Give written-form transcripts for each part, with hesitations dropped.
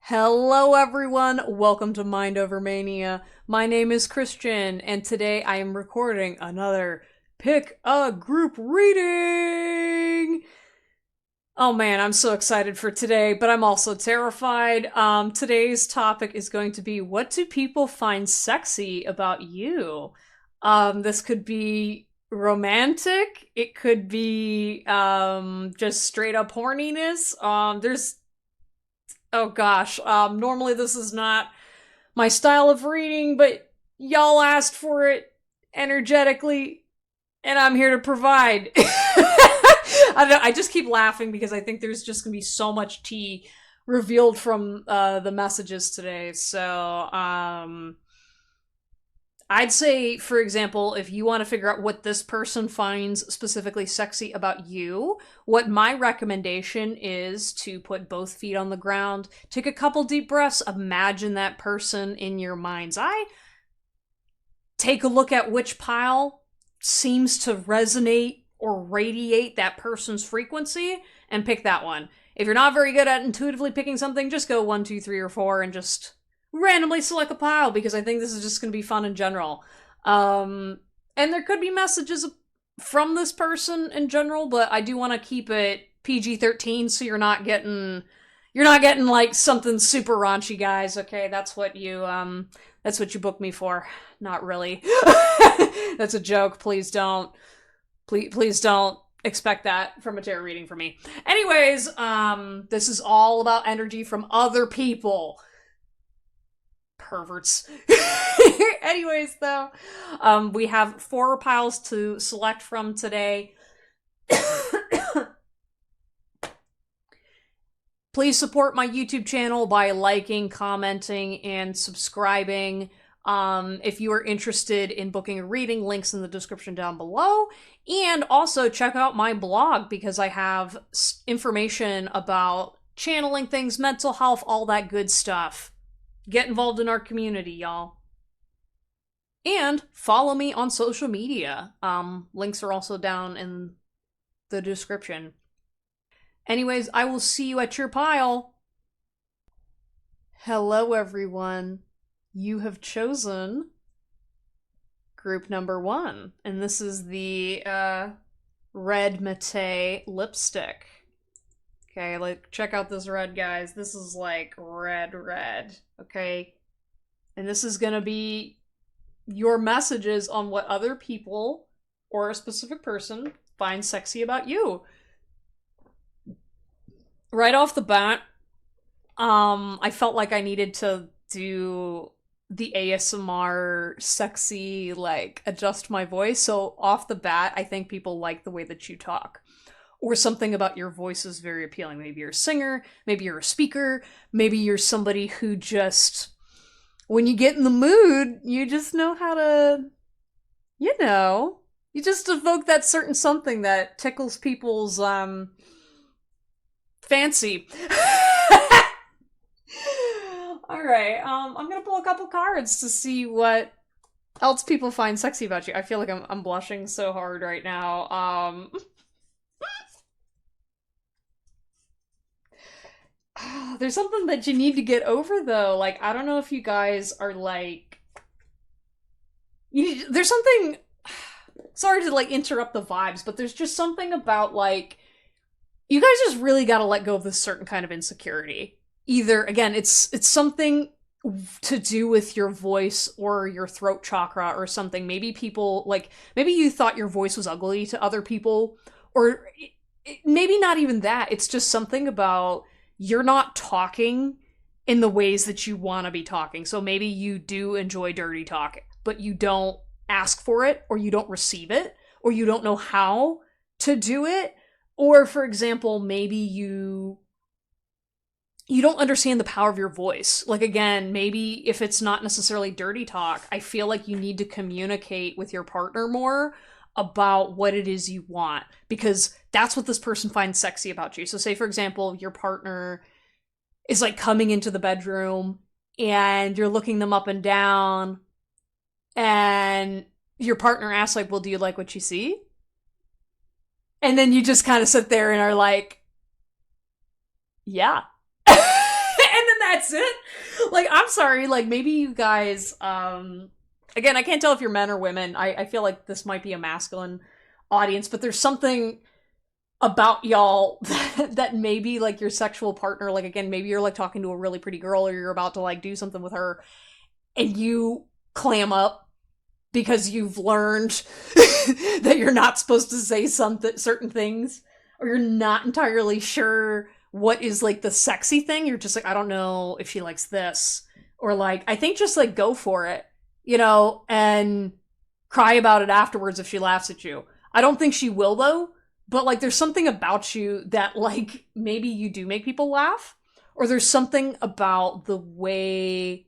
Hello everyone, welcome to mindovermania. My name is Christian, and today I am recording another Pick a Group reading! Oh man, I'm so excited for today, but I'm also terrified. Today's topic is going to be, what do people find sexy about you? This could be romantic, it could be, just straight up horniness. Oh gosh, normally this is not my style of reading, but y'all asked for it energetically, and I'm here to provide. I don't know, I just keep laughing because I think there's just gonna be so much tea revealed from the messages today. I'd say, for example, if you want to figure out what this person finds specifically sexy about you, what my recommendation is to put both feet on the ground, take a couple deep breaths, imagine that person in your mind's eye, take a look at which pile seems to resonate or radiate that person's frequency, and pick that one. If you're not very good at intuitively picking something, just go 1, 2, 3, or 4 and just randomly select a pile, because I think this is just going to be fun in general. And there could be messages from this person in general, but I do want to keep it PG-13, so you're not getting like something super raunchy, guys. Okay, that's what you booked me for. Not really. That's a joke. Please don't. Please don't expect that from a tarot reading from me. Anyways, this is all about energy from other people. Perverts. Anyways, though, we have 4 piles to select from today. Please support my YouTube channel by liking, commenting, and subscribing. If you are interested in booking a reading, links in the description down below. And also check out my blog, because I have information about channeling things, mental health, all that good stuff. Get involved in our community, y'all. And follow me on social media. Links are also down in the description. Anyways, I will see you at your pile. Hello, everyone. You have chosen group number 1. And this is the red mate lipstick. Okay, like, check out this red, guys. This is like red, okay? And this is gonna be your messages on what other people or a specific person finds sexy about you. Right off the bat, I felt like I needed to do the ASMR sexy, like, adjust my voice. So off the bat, I think people like the way that you talk. Or something about your voice is very appealing. Maybe you're a singer, maybe you're a speaker, maybe you're somebody who just, when you get in the mood, you just know how to, you just evoke that certain something that tickles people's, fancy. Alright, I'm gonna pull a couple cards to see what else people find sexy about you. I feel like I'm blushing so hard right now. There's something that you need to get over, though. Like, I don't know if you guys are like, there's something, sorry to like interrupt the vibes, but there's just something about, like, you guys just really gotta let go of this certain kind of insecurity. Either, again, it's something to do with your voice or your throat chakra or something. Maybe people, like, maybe you thought your voice was ugly to other people, or maybe not even that. It's just something about you're not talking in the ways that you want to be talking. So maybe you do enjoy dirty talk, but you don't ask for it, or you don't receive it, or you don't know how to do it. Or, for example, maybe you don't understand the power of your voice. Like, again, maybe if it's not necessarily dirty talk, I feel like you need to communicate with your partner more about what it is you want, because that's what this person finds sexy about you. So say, for example, your partner is like coming into the bedroom and you're looking them up and down, and your partner asks, like, well, do you like what you see? And then you just kind of sit there and are like, yeah. And then That's it? Like, I'm sorry, like, maybe you guys, again, I can't tell if you're men or women. I feel like this might be a masculine audience, but there's something about y'all that maybe, like, your sexual partner, like, again, maybe you're, like, talking to a really pretty girl or you're about to, like, do something with her, and you clam up because you've learned that you're not supposed to say certain things, or you're not entirely sure what is like the sexy thing. You're just like, I don't know if she likes this, or like, I think just like go for it, and cry about it afterwards if she laughs at you. I don't think she will though, but like there's something about you that like maybe you do make people laugh, or there's something about the way,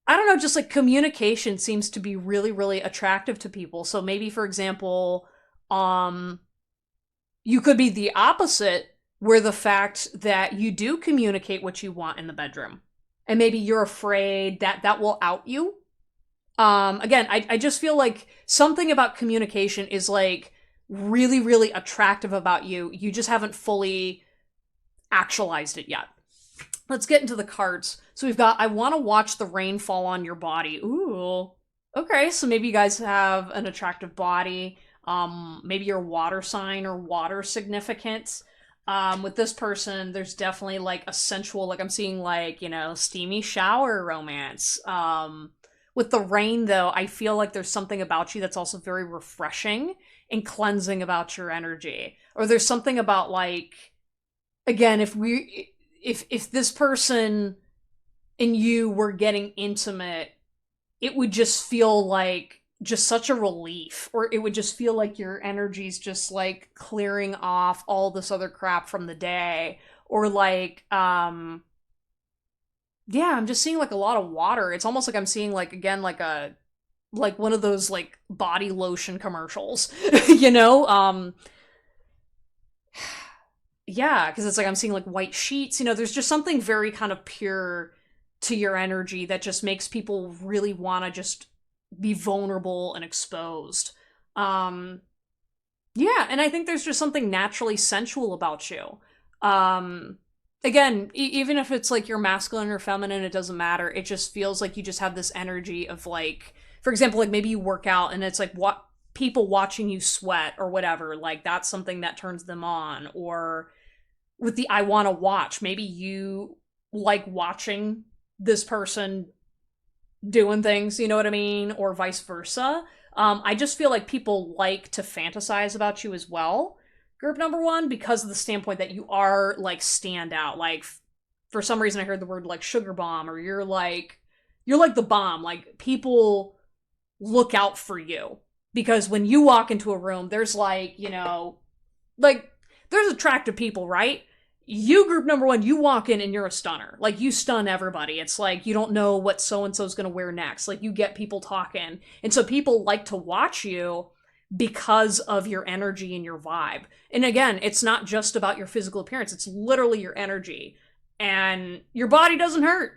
I don't know, just like communication seems to be really, really attractive to people. So maybe, for example, you could be the opposite, where the fact that you do communicate what you want in the bedroom, and maybe you're afraid that that will out you. Again, I just feel like something about communication is like really, really attractive about you. You just haven't fully actualized it yet. Let's get into the cards. So we've got, I want to watch the rain fall on your body. Ooh. Okay, so maybe you guys have an attractive body. Maybe you're a water sign or water significance. With this person, there's definitely like a sensual, like I'm seeing like, steamy shower romance. With the rain though, I feel like there's something about you that's also very refreshing and cleansing about your energy. Or there's something about like, again, if this person and you were getting intimate, it would just feel like just such a relief, or it would just feel like your energy's just like clearing off all this other crap from the day, or like yeah, I'm just seeing like a lot of water. It's almost like I'm seeing like, again, like one of those like body lotion commercials. you know yeah, because it's like I'm seeing like white sheets. There's just something very kind of pure to your energy that just makes people really want to just be vulnerable and exposed. Um, yeah, and I think there's just something naturally sensual about you. Again, even if it's like you're masculine or feminine, it doesn't matter. It just feels like you just have this energy of like, for example, like maybe you work out and it's like what people watching you sweat or whatever, like that's something that turns them on. Or with the I want to watch, maybe you like watching this person doing things, you know what I mean? Or vice versa. I just feel like people like to fantasize about you as well, group number one, because of the standpoint that you are like stand out. Like for some reason I heard the word like sugar bomb, or you're like the bomb. Like people look out for you because when you walk into a room, there's like, like there's attractive people, right? You, group number one, you walk in and you're a stunner. Like, you stun everybody. It's like, you don't know what so-and-so's gonna wear next. Like, you get people talking. And so people like to watch you because of your energy and your vibe. And again, it's not just about your physical appearance. It's literally your energy. And your body doesn't hurt.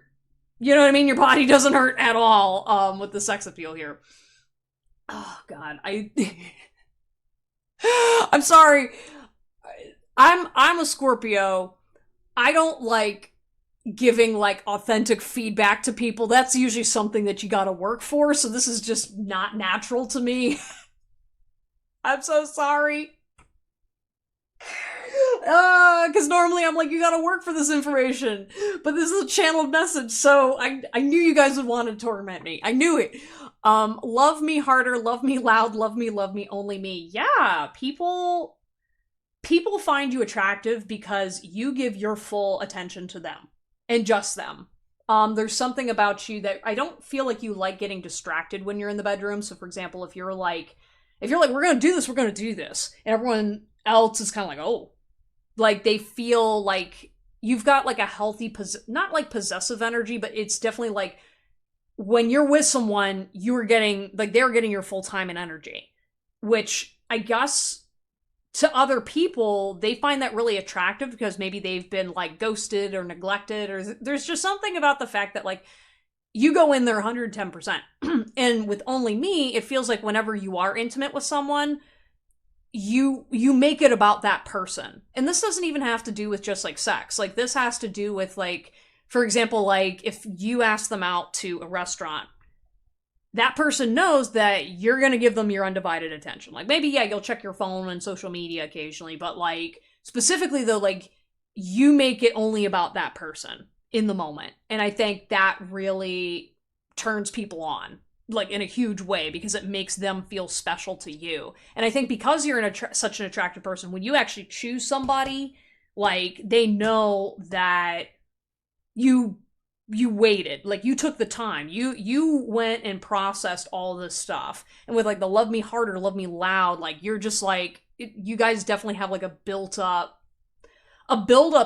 You know what I mean? Your body doesn't hurt at all, with the sex appeal here. Oh, God. I'm sorry. I'm a Scorpio. I don't like giving like authentic feedback to people. That's usually something that you gotta work for, so this is just not natural to me. I'm so sorry. Because normally I'm like, you gotta work for this information. But this is a channeled message, so I knew you guys would want to torment me. I knew it. Love me harder, love me loud, love me, only me. Yeah, people find you attractive because you give your full attention to them and just them. There's something about you that I don't feel like you like getting distracted when you're in the bedroom. So for example, if you're like, we're gonna do this, and everyone else is kind of like, oh, like they feel like you've got like a healthy, not like possessive energy, but it's definitely like when you're with someone, you're getting like they're getting your full time and energy, which I guess to other people, they find that really attractive because maybe they've been like ghosted or neglected, or there's just something about the fact that like you go in there 110%. And with only me, it feels like whenever you are intimate with someone, you make it about that person. And this doesn't even have to do with just like sex. Like this has to do with like For example, like if you ask them out to a restaurant, that person knows that you're going to give them your undivided attention. Like maybe, yeah, you'll check your phone and social media occasionally, but like specifically though, like you make it only about that person in the moment. And I think that really turns people on, like in a huge way, because it makes them feel special to you. And I think because you're such an attractive person, when you actually choose somebody, like they know that you waited, like you took the time, you went and processed all this stuff. And with like the love me harder, love me loud, like you're just like you guys definitely have like a build up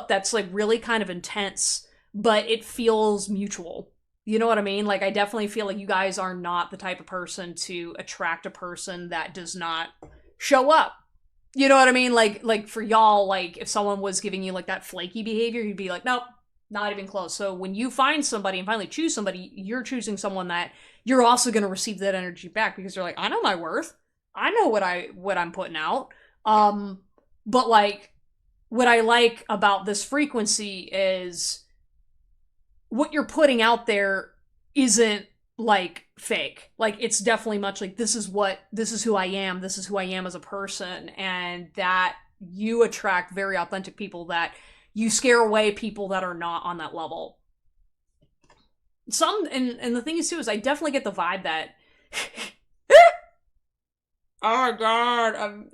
that's like really kind of intense, but it feels mutual. You know what I mean? Like I definitely feel like you guys are not the type of person to attract a person that does not show up. You know what I mean? Like for y'all, like if someone was giving you like that flaky behavior, you'd be like, nope, not even close. So when you find somebody and finally choose somebody, you're choosing someone that you're also going to receive that energy back, because you're like, I know my worth. I know what I'm putting out. But like what I like about this frequency is what you're putting out there isn't like fake. Like it's definitely much like this is who I am, this is who I am as a person, and that you attract very authentic people, that you scare away people that are not on that level. And the thing is too is I definitely get the vibe that oh my god,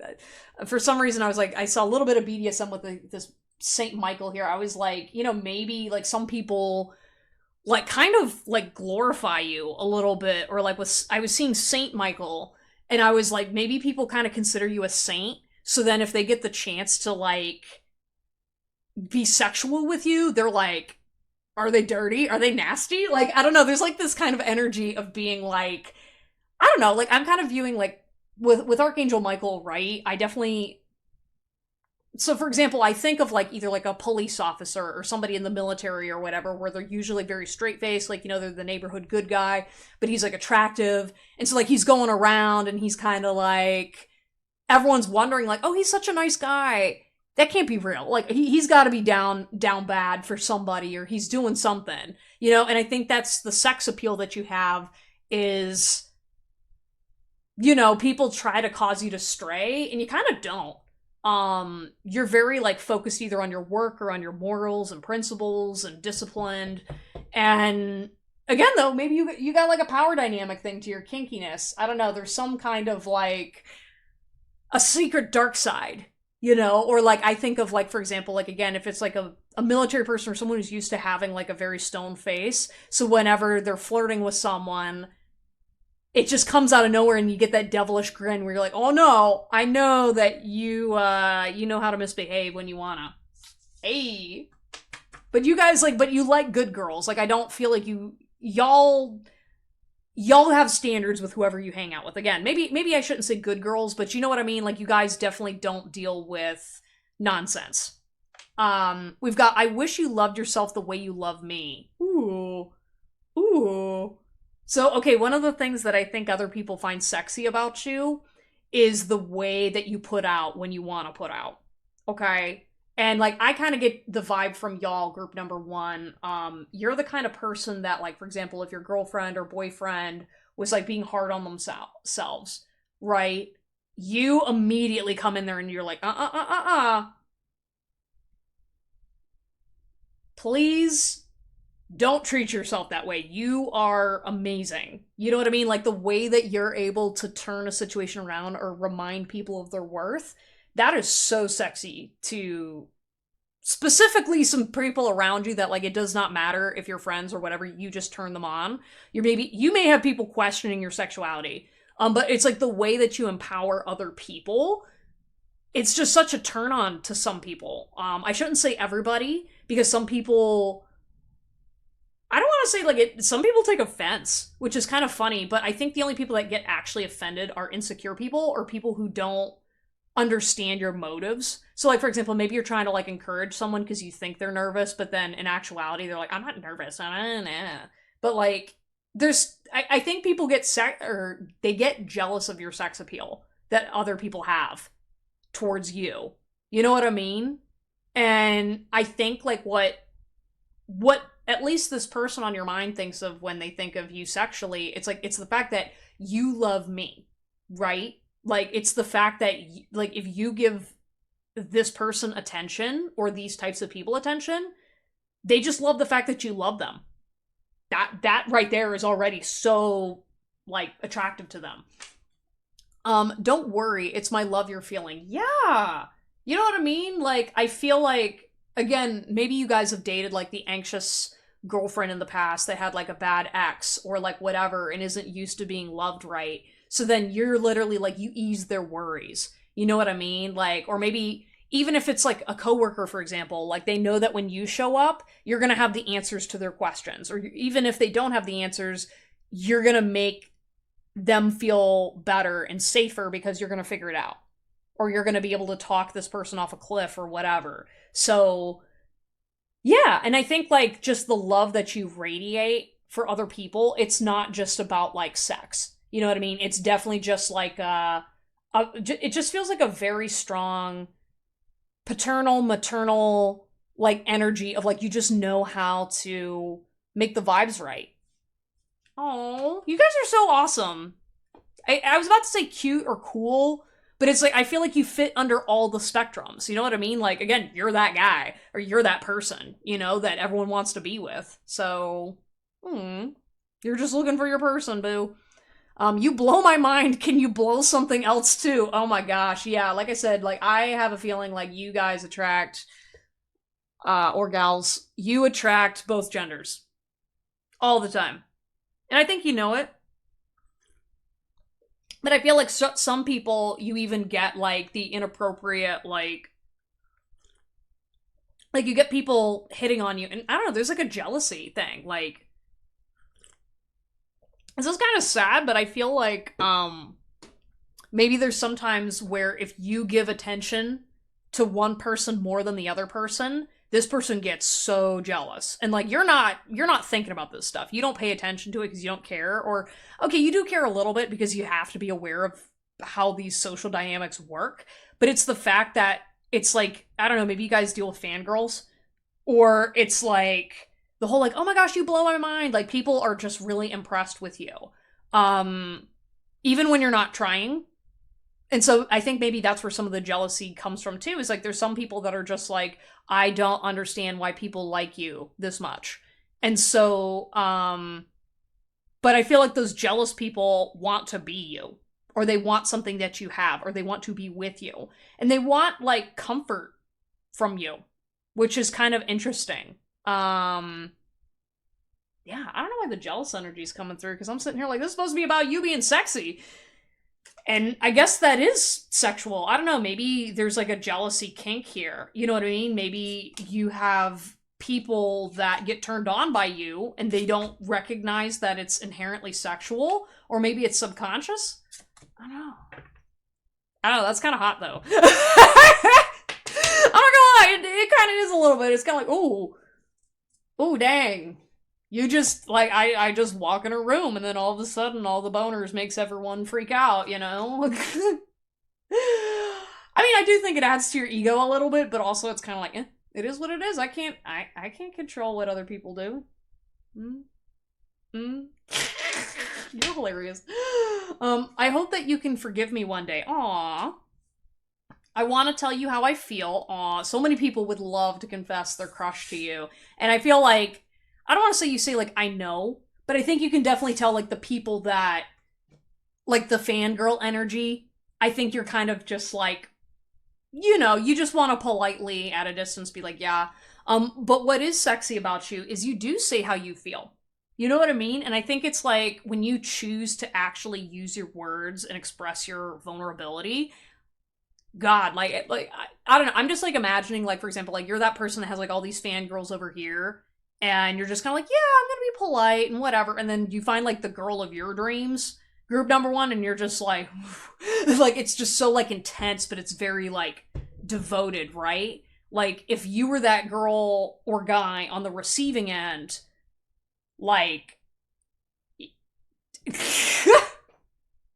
for some reason I was like, I saw a little bit of BDSM with this Saint Michael here. I was like, you know, maybe like some people like kind of like glorify you a little bit, or like I was seeing Saint Michael and I was like, maybe people kind of consider you a saint, so then if they get the chance to like be sexual with you, they're like, are they dirty? Are they nasty? Like, I don't know. There's like this kind of energy of being like, I don't know. Like, I'm kind of viewing like with Archangel Michael, right? I definitely. So, for example, I think of like either like a police officer or somebody in the military or whatever, where they're usually very straight faced, like, you know, they're the neighborhood good guy, but he's like attractive. And so, like, he's going around and he's kind of like, everyone's wondering, like, oh, he's such a nice guy. That can't be real. Like he's got to be down bad for somebody, or he's doing something, you know. And I think that's the sex appeal that you have is, you know, people try to cause you to stray, and you kind of don't. You're very like focused either on your work or on your morals and principles and disciplined. And again, though, maybe you got like a power dynamic thing to your kinkiness. I don't know. There's some kind of like a secret dark side, you know. Or like I think of like, for example, like again, if it's like a military person or someone who's used to having like a very stone face, so whenever they're flirting with someone, it just comes out of nowhere and you get that devilish grin where you're like, oh no, I know that you know how to misbehave when you wanna. Hey. But you guys but you like good girls. Like I don't feel like y'all have standards with whoever you hang out with. Again, maybe I shouldn't say good girls, but you know what I mean? Like you guys definitely don't deal with nonsense. We've got I wish you loved yourself the way you love me. Ooh. So, okay, one of the things that I think other people find sexy about you is the way that you put out when you want to put out. Okay? And, like, I kind of get the vibe from y'all, group number one. You're the kind of person that, like, for example, if your girlfriend or boyfriend was, like, being hard on themselves, right? You immediately come in there and you're like, please don't treat yourself that way. You are amazing. You know what I mean? Like the way that you're able to turn a situation around or remind people of their worth, that is so sexy to specifically some people around you that like it does not matter if you're friends or whatever, you just turn them on. You may have people questioning your sexuality. But it's like the way that you empower other people. It's just such a turn on to some people. I shouldn't say everybody, because some people, I don't want to say like it, some people take offense, which is kind of funny, but I think the only people that get actually offended are insecure people or people who don't understand your motives. So like, for example, maybe you're trying to like encourage someone because you think they're nervous, but then in actuality, they're like, I'm not nervous. But like, I think people get they get jealous of your sex appeal that other people have towards you. You know what I mean? And I think like what at least this person on your mind thinks of when they think of you sexually, it's like, it's the fact that you love me, right? Like, it's the fact that, like, if you give this person attention or these types of people attention, they just love the fact that you love them. That right there is already so, like, attractive to them. Don't worry, it's my love you're feeling. Yeah. You know what I mean? Like, I feel like, again, maybe you guys have dated, like, the anxious girlfriend in the past that had, like, a bad ex or, like, whatever and isn't used to being loved right. So then you're literally, like, you ease their worries. You know what I mean? Like, or maybe even if it's, like, a coworker, for example, like, they know that when you show up, you're gonna have the answers to their questions. Or even if they don't have the answers, you're gonna make them feel better and safer because you're going to figure it out. Or you're going to be able to talk this person off a cliff or whatever. So, yeah. And I think, like, just the love that you radiate for other people, it's not just about, like, sex. You know what I mean? It's definitely just like it just feels like a very strong paternal, maternal, like, energy of, like, you just know how to make the vibes right. Oh, you guys are so awesome. I was about to say cute or cool, but it's like, I feel like you fit under all the spectrums. You know what I mean? Like, again, you're that guy, or you're that person, you know, that everyone wants to be with. So, you're just looking for your person, boo. You blow my mind. Can you blow something else too? Oh my gosh, yeah. Like I said, like, I have a feeling like you guys attract, or gals, you attract both genders. All the time. And I think you know it. But I feel like some people, you even get, like, the inappropriate, like, you get people hitting on you, and I don't know, there's, like, a jealousy thing, like, this is kind of sad, but I feel like, maybe there's sometimes where if you give attention to one person more than the other person, this person gets so jealous. And, like, you're not thinking about this stuff. You don't pay attention to it because you don't care. Or, okay, you do care a little bit because you have to be aware of how these social dynamics work. But it's the fact that it's like, I don't know, maybe you guys deal with fangirls. Or it's like, the whole, like, oh my gosh, you blow my mind. Like, people are just really impressed with you. Even when you're not trying. And so I think maybe that's where some of the jealousy comes from too, is like, there's some people that are just like, I don't understand why people like you this much. And so, but I feel like those jealous people want to be you, or they want something that you have, or they want to be with you. And they want, like, comfort from you, which is kind of interesting. Yeah, I don't know why the jealous energy is coming through, because I'm sitting here like, this is supposed to be about you being sexy. And I guess that is sexual. I don't know, maybe there's, like, a jealousy kink here. You know what I mean? Maybe you have people that get turned on by you and they don't recognize that it's inherently sexual, or maybe it's subconscious. I don't know, that's kind of hot, though. I'm not gonna lie, it kind of is a little bit. It's kind of like, ooh, dang. You just, like, I just walk in a room and then all of a sudden all the boners makes everyone freak out, you know? I mean, I do think it adds to your ego a little bit, but also it's kind of like, it is what it is. I can't control what other people do. You're hilarious. I hope that you can forgive me one day. Aww. I want to tell you how I feel. Aw, so many people would love to confess their crush to you. And I feel like, I don't want to say you say, like, I know, but I think you can definitely tell, like, the people that, like, the fangirl energy, I think you're kind of just, like, you know, you just want to politely, at a distance, be like, yeah. But what is sexy about you is you do say how you feel. You know what I mean? And I think it's, like, when you choose to actually use your words and express your vulnerability, God, like I don't know, I'm just, like, imagining, like, for example, like, you're that person that has, like, all these fangirls over here, and you're just kind of like, yeah, I'm gonna be polite and whatever. And then you find, like, the girl of your dreams, group number one, and you're just like, like, it's just so, like, intense, but it's very, like, devoted, right? Like, if you were that girl or guy on the receiving end, like,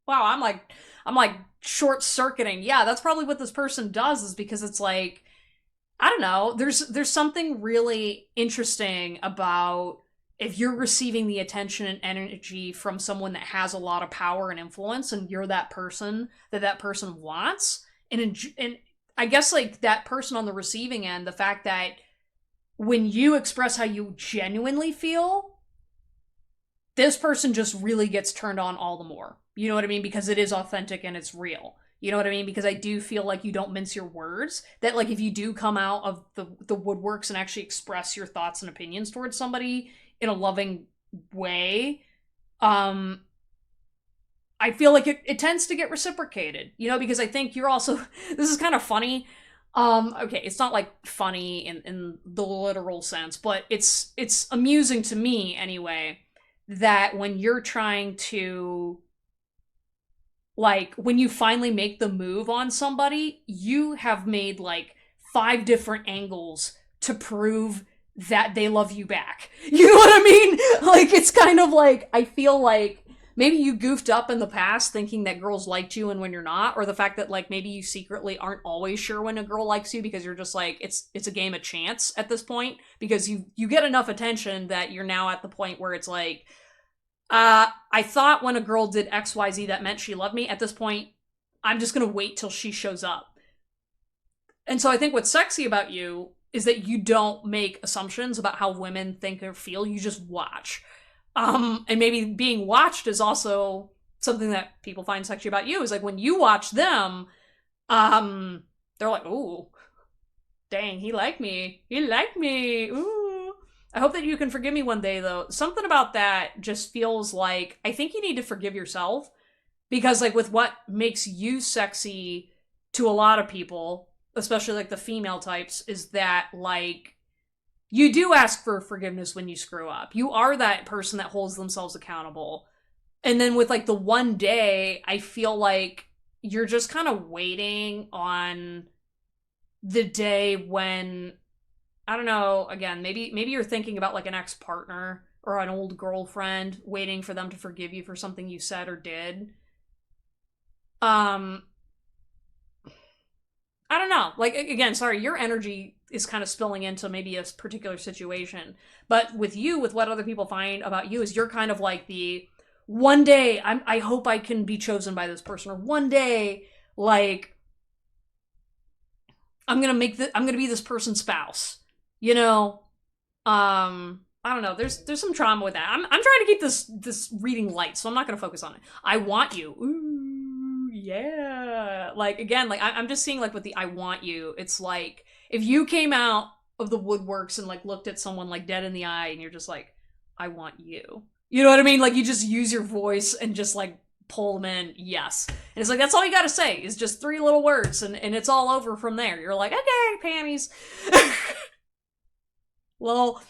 wow, I'm like short-circuiting. Yeah, that's probably what this person does, is because it's like, I don't know. There's something really interesting about if you're receiving the attention and energy from someone that has a lot of power and influence, and you're that person that person wants, and I guess like that person on the receiving end, the fact that when you express how you genuinely feel, this person just really gets turned on all the more. You know what I mean? Because it is authentic and it's real. You know what I mean? Because I do feel like you don't mince your words. That like if you do come out of the woodworks and actually express your thoughts and opinions towards somebody in a loving way, um, I feel like it tends to get reciprocated. You know, because I think you're also this is kind of funny. Okay, it's not like funny in the literal sense, but it's amusing to me anyway that when you're trying to like when you finally make the move on somebody, you have made like 5 different angles to prove that they love you back. You know what I mean? Like it's kind of like I feel like maybe you goofed up in the past thinking that girls liked you and when you're not, or the fact that like maybe you secretly aren't always sure when a girl likes you because you're just like it's a game of chance at this point because you get enough attention that you're now at the point where it's like I thought when a girl did XYZ that meant she loved me. At this point, I'm just gonna wait till she shows up. And so I think what's sexy about you is that you don't make assumptions about how women think or feel. You just watch. And maybe being watched is also something that people find sexy about you. Is like when you watch them, they're like, ooh, dang, he liked me. He liked me. Ooh. I hope that you can forgive me one day, though. Something about that just feels like I think you need to forgive yourself because, like, with what makes you sexy to a lot of people, especially like the female types, is that like you do ask for forgiveness when you screw up. You are that person that holds themselves accountable. And then with like the one day, I feel like you're just kind of waiting on the day when I don't know, again, maybe you're thinking about like an ex-partner or an old girlfriend waiting for them to forgive you for something you said or did. I don't know. Like again, sorry, your energy is kind of spilling into maybe a particular situation. But with you, with what other people find about you is you're kind of like the one day I hope I can be chosen by this person, or one day like I'm gonna be this person's spouse. You know, I don't know. There's some trauma with that. I'm trying to keep this reading light, so I'm not gonna focus on it. I want you. Ooh, yeah. Like again, like I'm just seeing like with the I want you. It's like if you came out of the woodworks and like looked at someone like dead in the eye, and you're just like, I want you. You know what I mean? Like you just use your voice and just like pull them in. Yes. And it's like that's all you gotta say is just 3 little words, and it's all over from there. You're like, okay, panties. Well,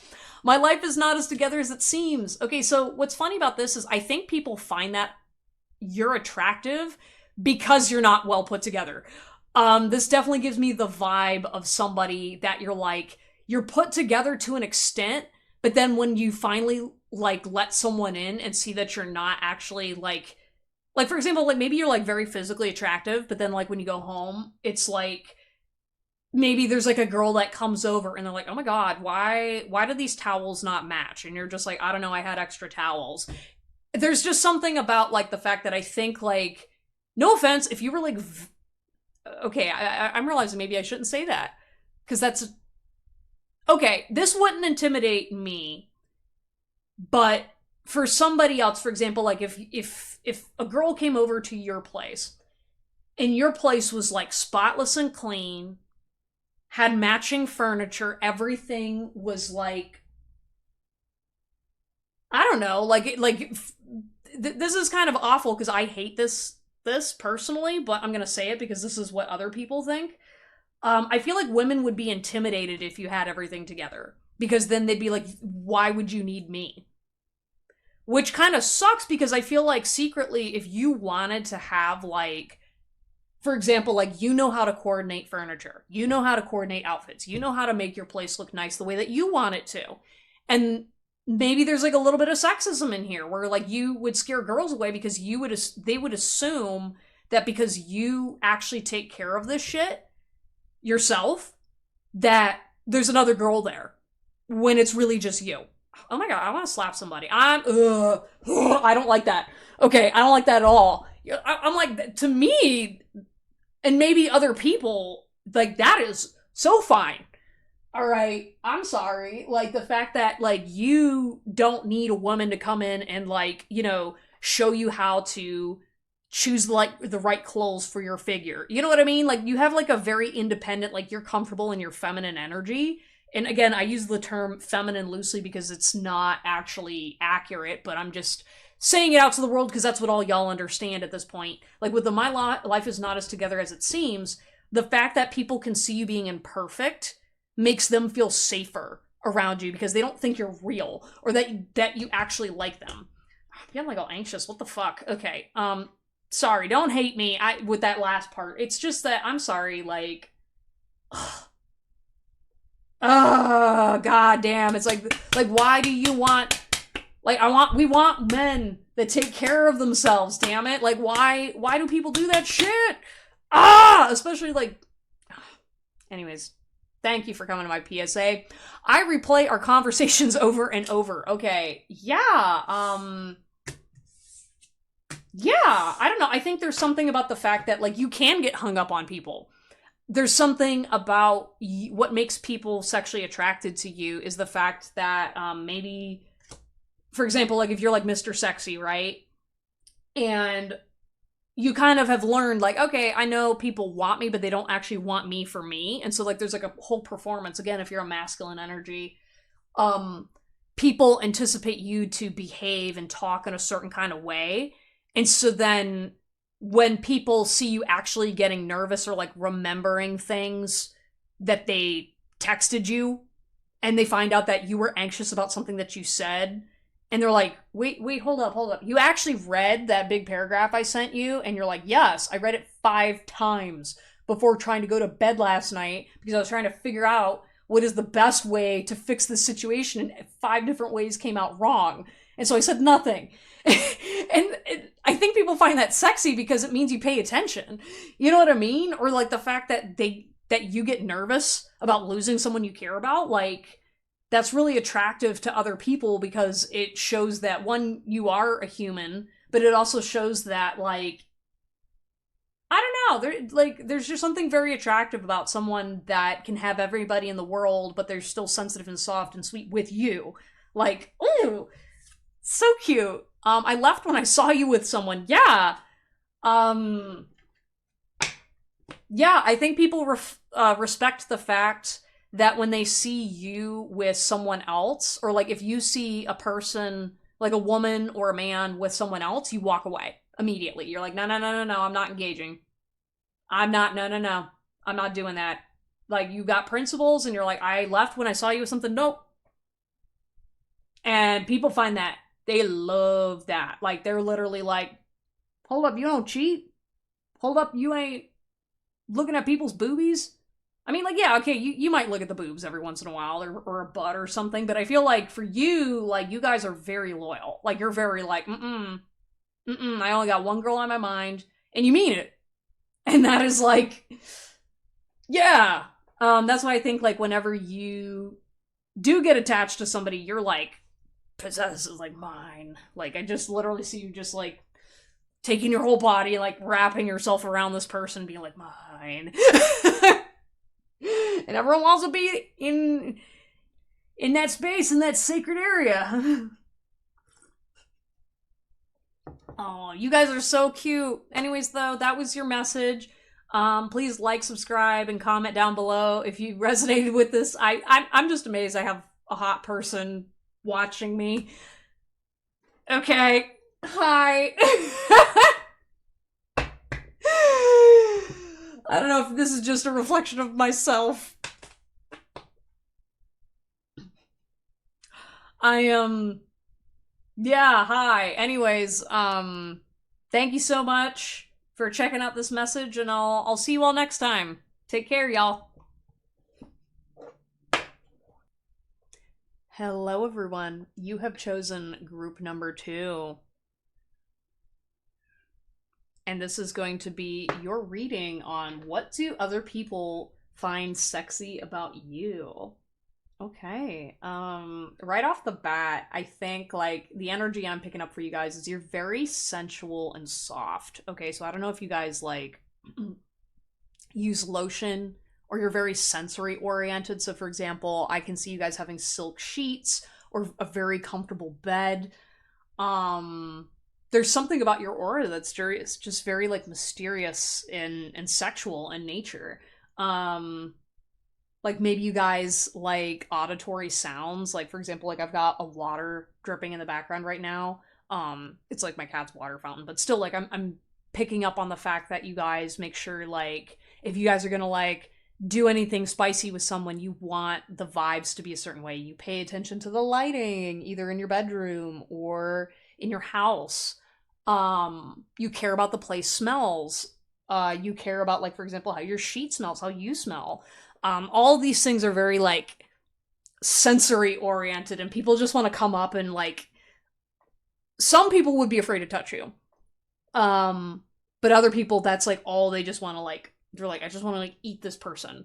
my life is not as together as it seems. Okay, so what's funny about this is I think people find that you're attractive because you're not well put together. This definitely gives me the vibe of somebody that you're put together to an extent, but then when you finally like let someone in and see that you're not actually like for example, like maybe you're like very physically attractive, but then like when you go home, it's like maybe there's like a girl that comes over and they're like, oh my god, why do these towels not match? And you're just like, I don't know, I had extra towels. There's just something about like the fact that I think like, no offense, if you were like okay, I'm realizing maybe I shouldn't say that because that's okay, this wouldn't intimidate me, but for somebody else, for example, like if a girl came over to your place and your place was like spotless and clean, had matching furniture, everything was like, I don't know, this is kind of awful because I hate this personally, but I'm gonna say it because this is what other people think. I feel like women would be intimidated if you had everything together because then they'd be like, why would you need me? Which kind of sucks because I feel like secretly if you wanted to have like, for example, like you know how to coordinate furniture, you know how to coordinate outfits, you know how to make your place look nice the way that you want it to. And maybe there's like a little bit of sexism in here where like you would scare girls away because they would assume that because you actually take care of this shit yourself, that there's another girl there when it's really just you. Oh my god, I want to slap somebody. I don't like that. Okay, I don't like that at all. I'm like, to me, and maybe other people, like, that is so fine. All right, I'm sorry. Like, the fact that, like, you don't need a woman to come in and, like, show you how to choose, like, the right clothes for your figure. You know what I mean? Like, you have, like, a very independent, like, you're comfortable in your feminine energy. And again, I use the term feminine loosely because it's not actually accurate, but I'm just saying it out to the world because that's what all y'all understand at this point. Like, with the My Life Is Not As Together As It Seems, the fact that people can see you being imperfect makes them feel safer around you because they don't think you're real or that you actually like them. Yeah, I'm like all anxious. What the fuck? Okay. Sorry, don't hate me with that last part. It's just that I'm sorry, like god damn. It's like why do you want we want men that take care of themselves, damn it. Like why do people do that shit? Especially like anyways. Thank you for coming to my PSA. I replay our conversations over and over. Okay. Yeah. Yeah, I don't know. I think there's something about the fact that, like, you can get hung up on people. There's something about what makes people sexually attracted to you is the fact that maybe, for example, like, if you're, like, Mr. Sexy, right? And you kind of have learned, like, okay, I know people want me, but they don't actually want me for me. And so, like, there's, like, a whole performance. Again, if you're a masculine energy, people anticipate you to behave and talk in a certain kind of way. And so then when people see you actually getting nervous or, like, remembering things that they texted you and they find out that you were anxious about something that you said, and they're like, wait, hold up. You actually read that big paragraph I sent you? And you're like, yes, I read it 5 times before trying to go to bed last night because I was trying to figure out what is the best way to fix this situation, and 5 different ways came out wrong. And so I said nothing. And I think people find that sexy because it means you pay attention. You know what I mean? Or like the fact that you get nervous about losing someone you care about, like, that's really attractive to other people because it shows that, one, you are a human, but it also shows that, like, I don't know, there's just something very attractive about someone that can have everybody in the world, but they're still sensitive and soft and sweet with you. Like, ooh, so cute. I left when I saw you with someone. Yeah. Yeah, I think people respect the fact that when they see you with someone else, or like if you see a person, like a woman or a man with someone else, you walk away immediately. You're like, no, I'm not engaging. No. I'm not doing that. Like, you got principles and you're like, I left when I saw you with something. Nope. And people find that. They love that. Like, they're literally like, hold up, you don't cheat? Hold up, you ain't looking at people's boobies? I mean, like, yeah, okay, you might look at the boobs every once in a while, or a butt or something, but I feel like for you, like, you guys are very loyal. Like, you're very like, I only got one girl on my mind, and you mean it. And that is like, yeah. That's why I think, like, whenever you do get attached to somebody, you're like, possessed is like mine. Like, I just literally see you just like taking your whole body, like wrapping yourself around this person, being like, mine. And everyone wants to be in that space, in that sacred area. Oh, you guys are so cute. Anyways, though, that was your message. Please like, subscribe, and comment down below if you resonated with this. I'm just amazed I have a hot person watching me. Okay. Hi. I don't know if this is just a reflection of myself. Yeah, hi. Anyways, thank you so much for checking out this message, and I'll see you all next time. Take care, y'all. Hello, everyone. You have chosen group number 2. And this is going to be your reading on what do other people find sexy about you? Okay. Right off the bat, I think like the energy I'm picking up for you guys is you're very sensual and soft. Okay, so I don't know if you guys like use lotion or you're very sensory oriented. So for example, I can see you guys having silk sheets or a very comfortable bed. Um there's something about your aura that's very, it's just very like mysterious and sexual in nature. Um like maybe you guys like auditory sounds, like for example, like I've got a water dripping in the background right now. It's like my cat's water fountain, but still like I'm picking up on the fact that you guys make sure like if you guys are gonna like do anything spicy with someone, you want the vibes to be a certain way. You pay attention to the lighting, either in your bedroom or in your house. You care about the place smells. You care about like for example how your sheet smells, how you smell. All these things are very like sensory oriented, and people just want to come up and like some people would be afraid to touch you. Um, but other people, that's like all they just want to like. They're like, I just want to like eat this person.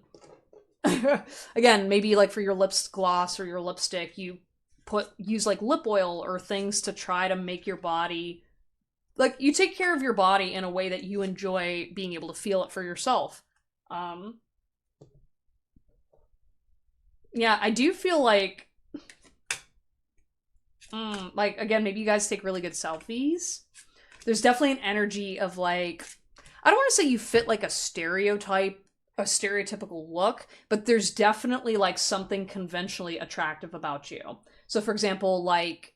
Again, maybe like for your lips gloss or your lipstick, you use like lip oil or things to try to make your body like you take care of your body in a way that you enjoy being able to feel it for yourself. Um, yeah, I do feel like again, maybe you guys take really good selfies. There's definitely an energy of like, I don't want to say you fit like a stereotype, a stereotypical look, but there's definitely like something conventionally attractive about you. So for example, like,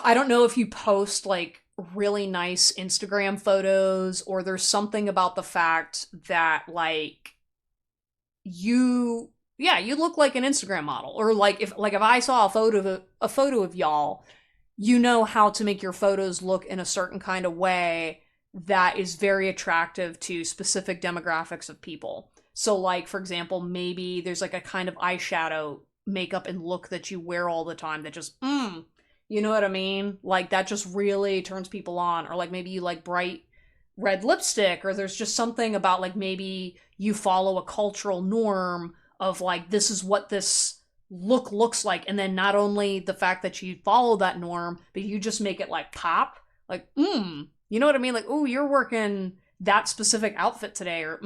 I don't know if you post like really nice Instagram photos or there's something about the fact that like you yeah, you look like an Instagram model or like if I saw a photo of y'all, you know how to make your photos look in a certain kind of way that is very attractive to specific demographics of people. So like for example, maybe there's like a kind of eyeshadow makeup and look that you wear all the time that just you know what I mean? Like that just really turns people on. Or like maybe you like bright red lipstick, or there's just something about like maybe you follow a cultural norm of like this is what this look looks like, and then not only the fact that you follow that norm, but you just make it like pop. Like, you know what I mean? Like, oh, you're working that specific outfit today, or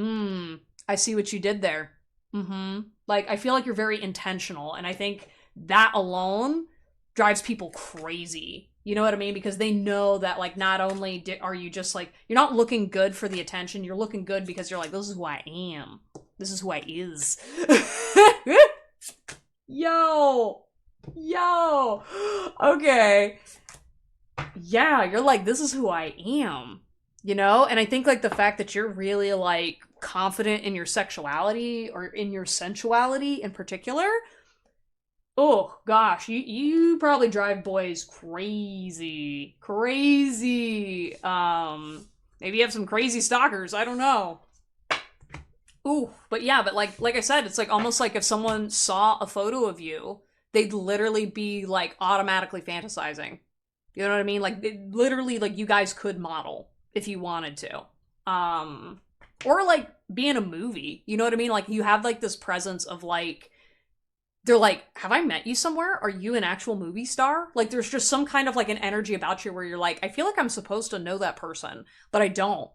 I see what you did there. Like, I feel like you're very intentional, and I think that alone drives people crazy. You know what I mean? Because they know that, like, not only are you just, like, you're not looking good for the attention, you're looking good because you're like, this is who I am. This is who I is. Yo! Yo! Okay. Yeah, you're like, this is who I am. You know? And I think, like, the fact that you're really, like, confident in your sexuality or in your sensuality in particular, oh gosh, you probably drive boys crazy. Crazy. Maybe you have some crazy stalkers, I don't know. Ooh, but yeah, but like I said, it's like almost like if someone saw a photo of you, they'd literally be like automatically fantasizing. You know what I mean? Like literally like you guys could model if you wanted to. Or like be in a movie. You know what I mean? Like you have like this presence of like they're like, have I met you somewhere? Are you an actual movie star? Like there's just some kind of like an energy about you where you're like, I feel like I'm supposed to know that person, but I don't.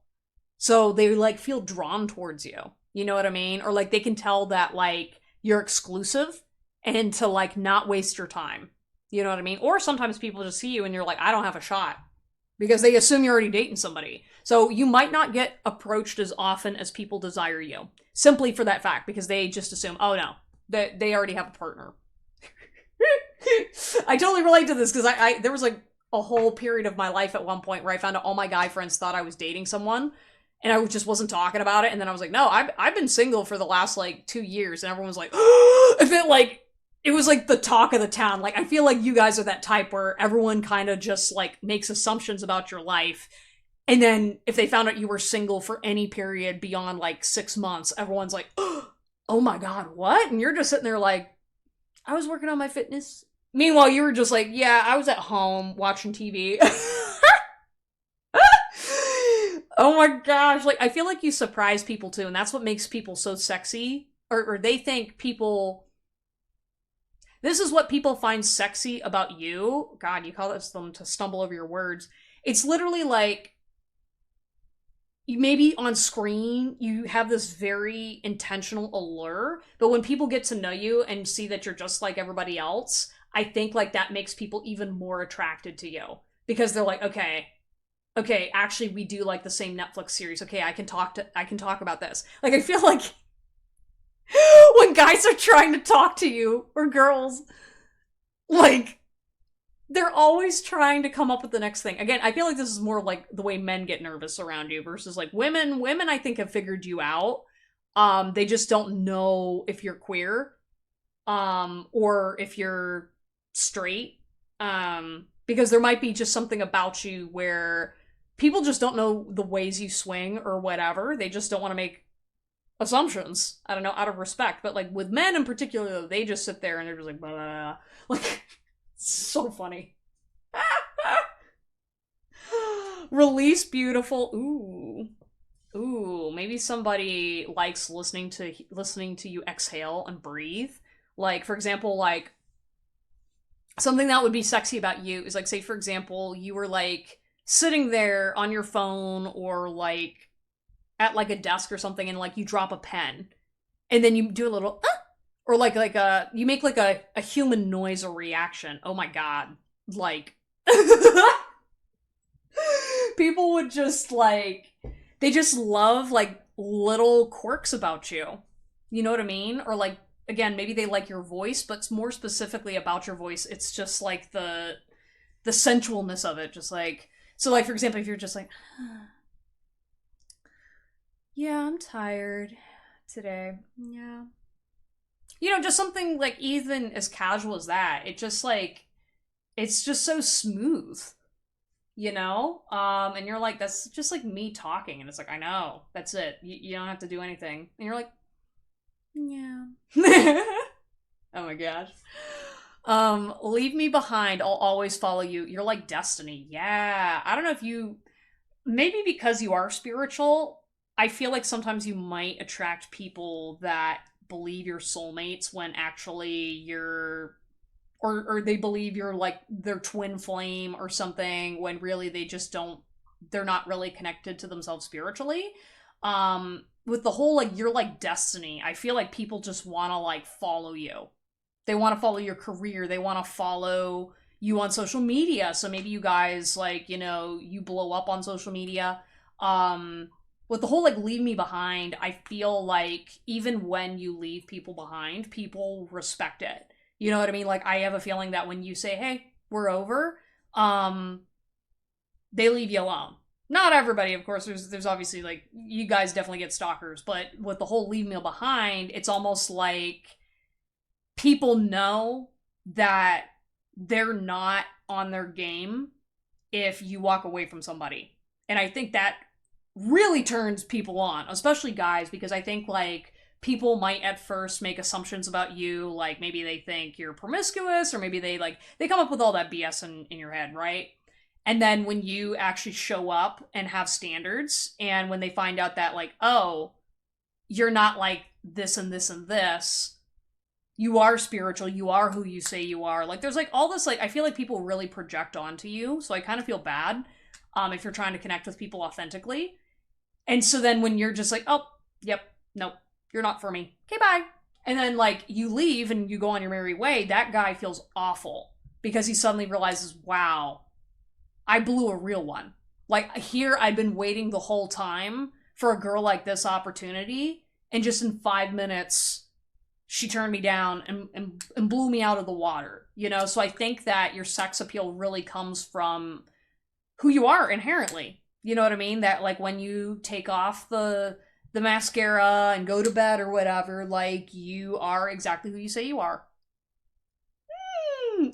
So they like feel drawn towards you. You know what I mean? Or like they can tell that like you're exclusive and to like not waste your time. You know what I mean? Or sometimes people just see you and you're like, I don't have a shot because they assume you're already dating somebody. So you might not get approached as often as people desire you simply for that fact because they just assume, oh no, that they already have a partner. I totally relate to this because I there was like a whole period of my life at one point where I found out all my guy friends thought I was dating someone and I just wasn't talking about it. And then I was like, no, I've been single for the last like 2 years. And everyone was like, I felt like it was like the talk of the town. Like, I feel like you guys are that type where everyone kind of just like makes assumptions about your life. And then if they found out you were single for any period beyond like 6 months, everyone's like, oh my God, what? And you're just sitting there like, I was working on my fitness. Meanwhile, you were just like, yeah, I was at home watching TV. Oh my gosh, like I feel like you surprise people too, and that's what makes people so sexy. Or they think people this is what people find sexy about you. God, you call this them to stumble over your words. It's literally like you maybe on screen you have this very intentional allure, but when people get to know you and see that you're just like everybody else, I think like that makes people even more attracted to you because they're like, okay, actually we do like the same Netflix series. Okay, I can talk about this. Like I feel like when guys are trying to talk to you or girls, like they're always trying to come up with the next thing. Again, I feel like this is more like the way men get nervous around you versus like women. Women, I think, have figured you out. They just don't know if you're queer, or if you're straight. Because there might be just something about you where people just don't know the ways you swing or whatever. They just don't want to make assumptions. I don't know, out of respect. But like with men in particular, they just sit there and they're just like, blah, blah, blah. Like, so funny. Release beautiful. Ooh, maybe somebody likes listening to you exhale and breathe. Like for example, like something that would be sexy about you is like, say for example, you were like sitting there on your phone or like at like a desk or something and like you drop a pen and then you do a little or like a you make like a human noise or reaction. Oh my god. Like people would just like they just love like little quirks about you. You know what I mean? Or like again, maybe they like your voice, but more specifically about your voice, it's just like the sensualness of it. Just like so like for example, if you're just like yeah, I'm tired today. Yeah. You know, just something like even as casual as that. It just like it's just so smooth, you know? And you're like, that's just like me talking, and it's like, I know, that's it. You don't have to do anything. And you're like, yeah. Oh my gosh. Leave me behind. I'll always follow you. You're like destiny. Yeah. I don't know if you maybe because you are spiritual, I feel like sometimes you might attract people that believe you're soulmates when actually you're or they believe you're like their twin flame or something when really they just don't they're not really connected to themselves spiritually. With the whole like you're like destiny, I feel like people just want to like follow you. They want to follow your career. They want to follow you on social media. So maybe you guys like, you know, you blow up on social media. With the whole like leave me behind, I feel like even when you leave people behind, people respect it. You know what I mean? Like I have a feeling that when you say, "Hey, we're over," they leave you alone. Not everybody, of course. There's obviously like you guys definitely get stalkers, but with the whole leave me behind, it's almost like people know that they're not on their game if you walk away from somebody. And I think that really turns people on, especially guys, because I think like people might at first make assumptions about you, like maybe they think you're promiscuous, or maybe they come up with all that BS in your head, right? And then when you actually show up and have standards, and when they find out that like, oh, you're not like this and this and this, you are spiritual, you are who you say you are. Like there's like all this like I feel like people really project onto you, so I kind of feel bad if you're trying to connect with people authentically. And so then when you're just like, oh, yep, nope, you're not for me. Okay, bye. And then like you leave and you go on your merry way, that guy feels awful because he suddenly realizes, wow, I blew a real one. Like here I've been waiting the whole time for a girl like this opportunity, and just in 5 minutes she turned me down and blew me out of the water, you know? So I think that your sex appeal really comes from who you are inherently. You know what I mean? That like when you take off the mascara and go to bed or whatever, like you are exactly who you say you are.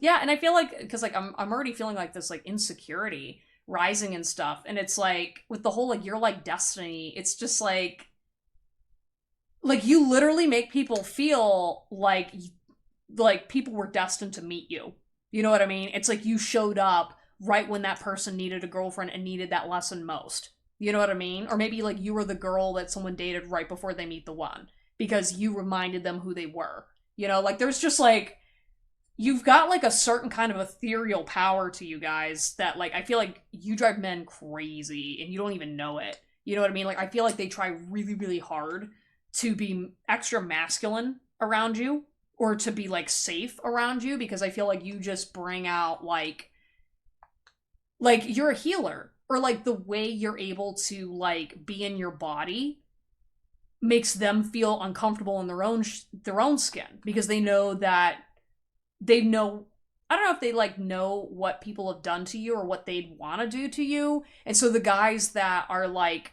Yeah, and I feel like because like I'm already feeling like this like insecurity rising and stuff, and it's like with the whole like you're like destiny, it's just like you literally make people feel like people were destined to meet you. You know what I mean? It's like you showed up right when that person needed a girlfriend and needed that lesson most. You know what I mean? Or maybe like you were the girl that someone dated right before they meet the one because you reminded them who they were. You know, like there's just like you've got like a certain kind of ethereal power to you guys that like I feel like you drive men crazy and you don't even know it. You know what I mean? Like I feel like they try really really hard to be extra masculine around you or to be like safe around you because I feel like you just bring out like you're a healer or like the way you're able to like be in your body makes them feel uncomfortable in their own skin because they know that they know I don't know if they like know what people have done to you or what they'd want to do to you. And so the guys that are like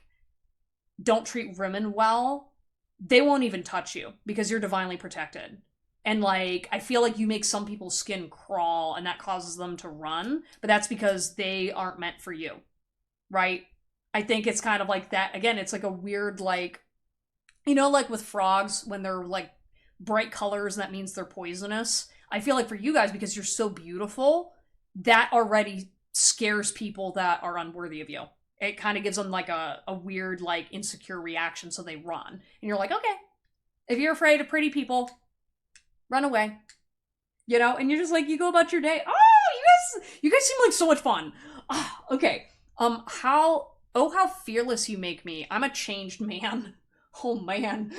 don't treat women well, they won't even touch you because you're divinely protected. And like I feel like you make some people's skin crawl and that causes them to run, but that's because they aren't meant for you. Right? I think it's kind of like that. Again, it's like a weird like you know like with frogs when they're like bright colors that means they're poisonous. I feel like for you guys because you're so beautiful, that already scares people that are unworthy of you. It kind of gives them like a weird like insecure reaction so they run. And you're like, "Okay, if you're afraid of pretty people, run away." You know, and you're just like you go about your day. Oh, you guys seem like so much fun. Oh, okay. How fearless you make me. I'm a changed man. Oh man.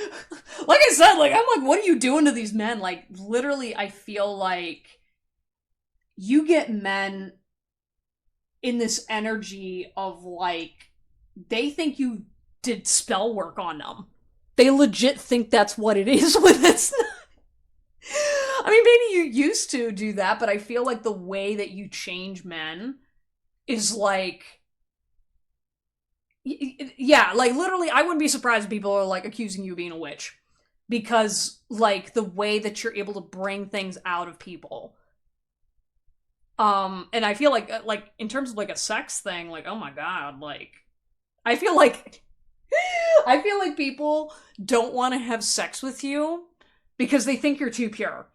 Like I said, like I'm like what are you doing to these men? Like literally I feel like you get men in this energy of like they think you did spell work on them. They legit think that's what it is when it's not. I mean, maybe you used to do that, but I feel like the way that you change men is like yeah, like literally I wouldn't be surprised if people are like accusing you of being a witch because like the way that you're able to bring things out of people. And I feel like in terms of like a sex thing, like oh my god, like I feel like I feel like people don't want to have sex with you because they think you're too pure.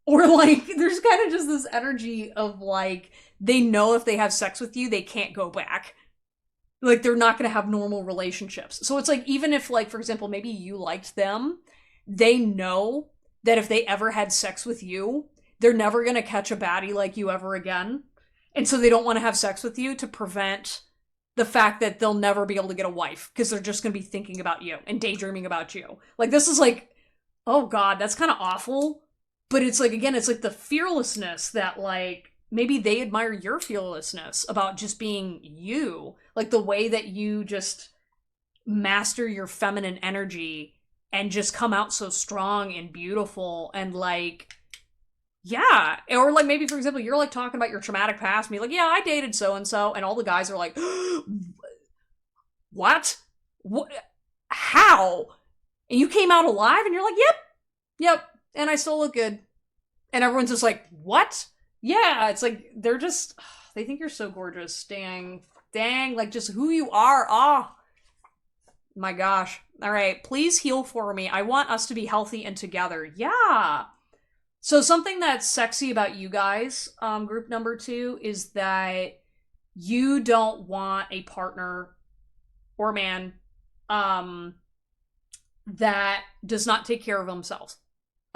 Or like there's kind of just this energy of like they know if they have sex with you, they can't go back. Like they're not going to have normal relationships. So it's like even if like for example maybe you liked them, they know that if they ever had sex with you, they're never going to catch a baddie like you ever again. And so they don't want to have sex with you to prevent the fact that they'll never be able to get a wife because they're just going to be thinking about you and daydreaming about you. Like this is like oh god, that's kind of awful. But it's like again, it's like the fearlessness that like maybe they admire your fearlessness about just being you. Like the way that you just master your feminine energy and just come out so strong and beautiful and like yeah. Or like maybe for example, you're like talking about your traumatic past and be like, yeah, I dated so and so, and all the guys are like, what? What how? And you came out alive and you're like, yep, and I still look good. And everyone's just like, what? Yeah, it's like they're just they think you're so gorgeous. Dang, like just who you are. Oh my gosh. All right, please heal for me. I want us to be healthy and together. Yeah. So something that's sexy about you guys, group number 2, is that you don't want a partner or man that does not take care of themselves.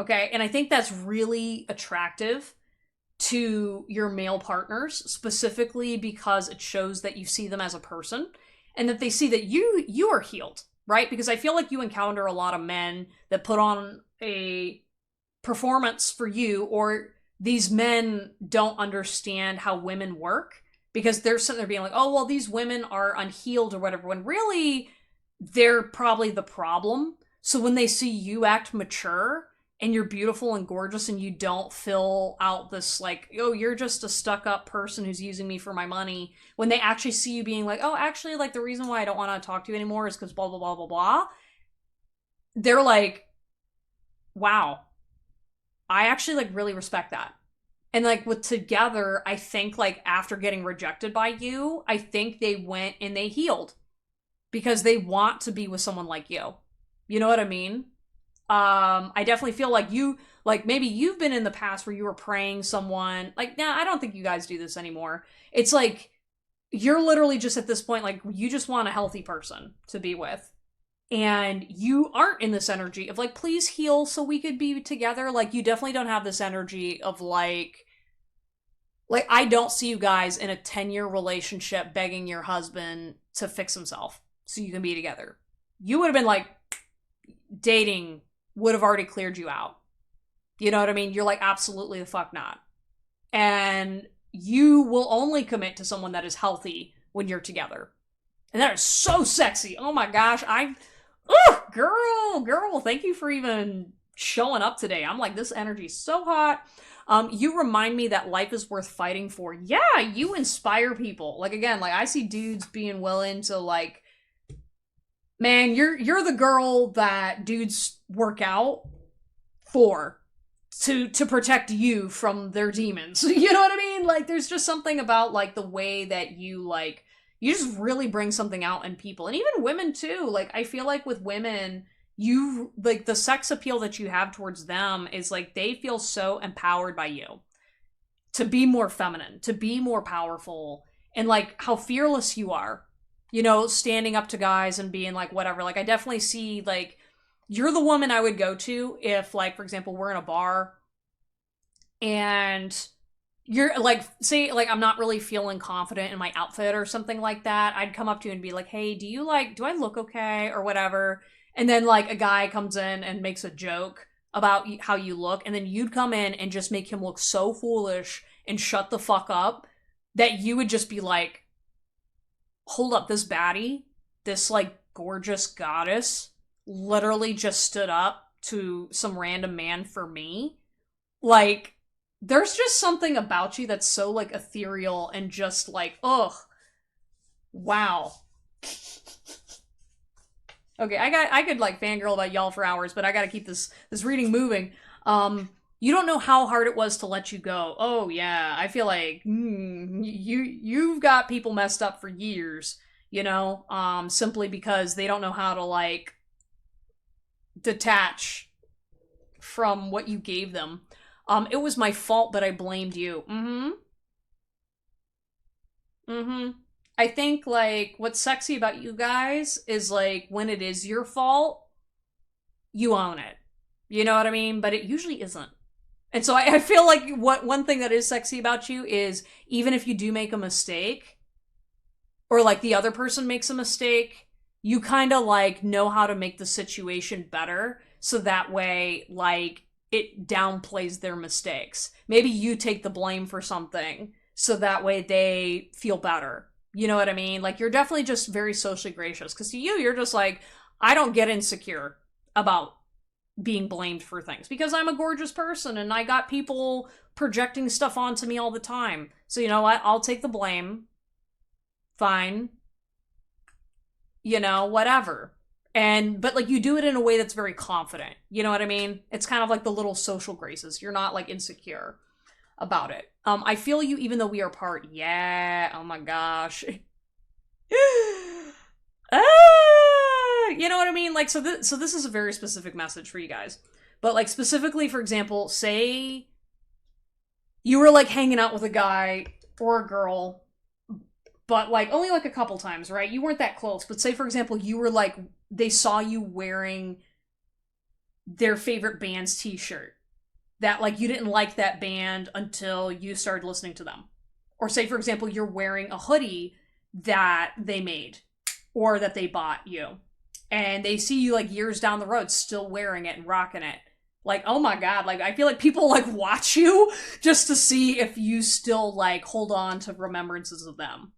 Okay? And I think that's really attractive to your male partners, specifically because it shows that you see them as a person and that they see that you are healed, right? Because I feel like you encounter a lot of men that put on a performance for you, or these men don't understand how women work because they're sitting there being like, oh, well, these women are unhealed or whatever, when really they're probably the problem. So when they see you act mature and you're beautiful and gorgeous and you don't fill out this like, oh, you're just a stuck-up person who's using me for my money, when they actually see you being like, oh, actually, like, the reason why I don't want to talk to you anymore is because blah, blah, blah, blah, blah, they're like, wow, I actually, like, really respect that. And, like, with Together, I think, like, after getting rejected by you, I think they went and they healed because they want to be with someone like you. You know what I mean? I definitely feel like you, like, maybe you've been in the past where you were praying someone, like, nah, I don't think you guys do this anymore. It's like, you're literally just at this point, like, you just want a healthy person to be with. And you aren't in this energy of, like, please heal so we could be together. Like, you definitely don't have this energy of, like, I don't see you guys in a 10-year relationship begging your husband to fix himself so you can be together. You would have been like, dating would have already cleared you out. You know what I mean? You're like, absolutely the fuck not. And you will only commit to someone that is healthy when you're together. And that is so sexy. Oh my gosh. Girl, thank you for even showing up today. I'm like, this energy is so hot. You remind me that life is worth fighting for. Yeah, you inspire people. Like, again, like, I see dudes being willing to, like, man, you're the girl that dudes work out for to protect you from their demons. You know what I mean? Like, there's just something about, like, the way that you, like, you just really bring something out in people. And even women too. Like, I feel like with women, you, like, the sex appeal that you have towards them is, like, they feel so empowered by you to be more feminine, to be more powerful, and, like, how fearless you are, you know, standing up to guys and being like, whatever. Like, I definitely see, like, you're the woman I would go to if, like, for example, we're in a bar and you're like, say, like, I'm not really feeling confident in my outfit or something like that. I'd come up to you and be like, hey, do I look okay or whatever? And then, like, a guy comes in and makes a joke about how you look, and then you'd come in and just make him look so foolish and shut the fuck up that you would just be like, hold up, this baddie, this, like, gorgeous goddess literally just stood up to some random man for me. Like, there's just something about you that's so, like, ethereal and just, like, ugh. Wow. Okay, I could, like, fangirl about y'all for hours, but I gotta keep this reading moving. You don't know how hard it was to let you go. Oh, yeah, I feel like, you've got people messed up for years, you know? Simply because they don't know how to, like, detach from what you gave them. It was my fault that I blamed you. I think, like, what's sexy about you guys is, like, when it is your fault, you own it. You know what I mean? But it usually isn't. And so I feel like one thing that is sexy about you is, even if you do make a mistake, or, like, the other person makes a mistake, you kind of, like, know how to make the situation better, so that way, like, it downplays their mistakes. Maybe you take the blame for something, so that way they feel better. You know what I mean? Like, you're definitely just very socially gracious. Because to you, you're just like, I don't get insecure about being blamed for things. Because I'm a gorgeous person, and I got people projecting stuff onto me all the time. So, you know what? I'll take the blame. Fine. You know, whatever. But, like, you do it in a way that's very confident. You know what I mean? It's kind of like the little social graces. You're not, like, insecure about it. I feel you even though we are apart. Yeah. Oh my gosh. You know what I mean? Like, so this is a very specific message for you guys. But, like, specifically, for example, say you were, like, hanging out with a guy or a girl, but, like, only, like, a couple times, right? You weren't that close. But say, for example, you were, like, they saw you wearing their favorite band's t-shirt. That, like, you didn't like that band until you started listening to them. Or say, for example, you're wearing a hoodie that they made or that they bought you. And they see you, like, years down the road still wearing it and rocking it. Like, oh my god, like, I feel like people, like, watch you just to see if you still, like, hold on to remembrances of them.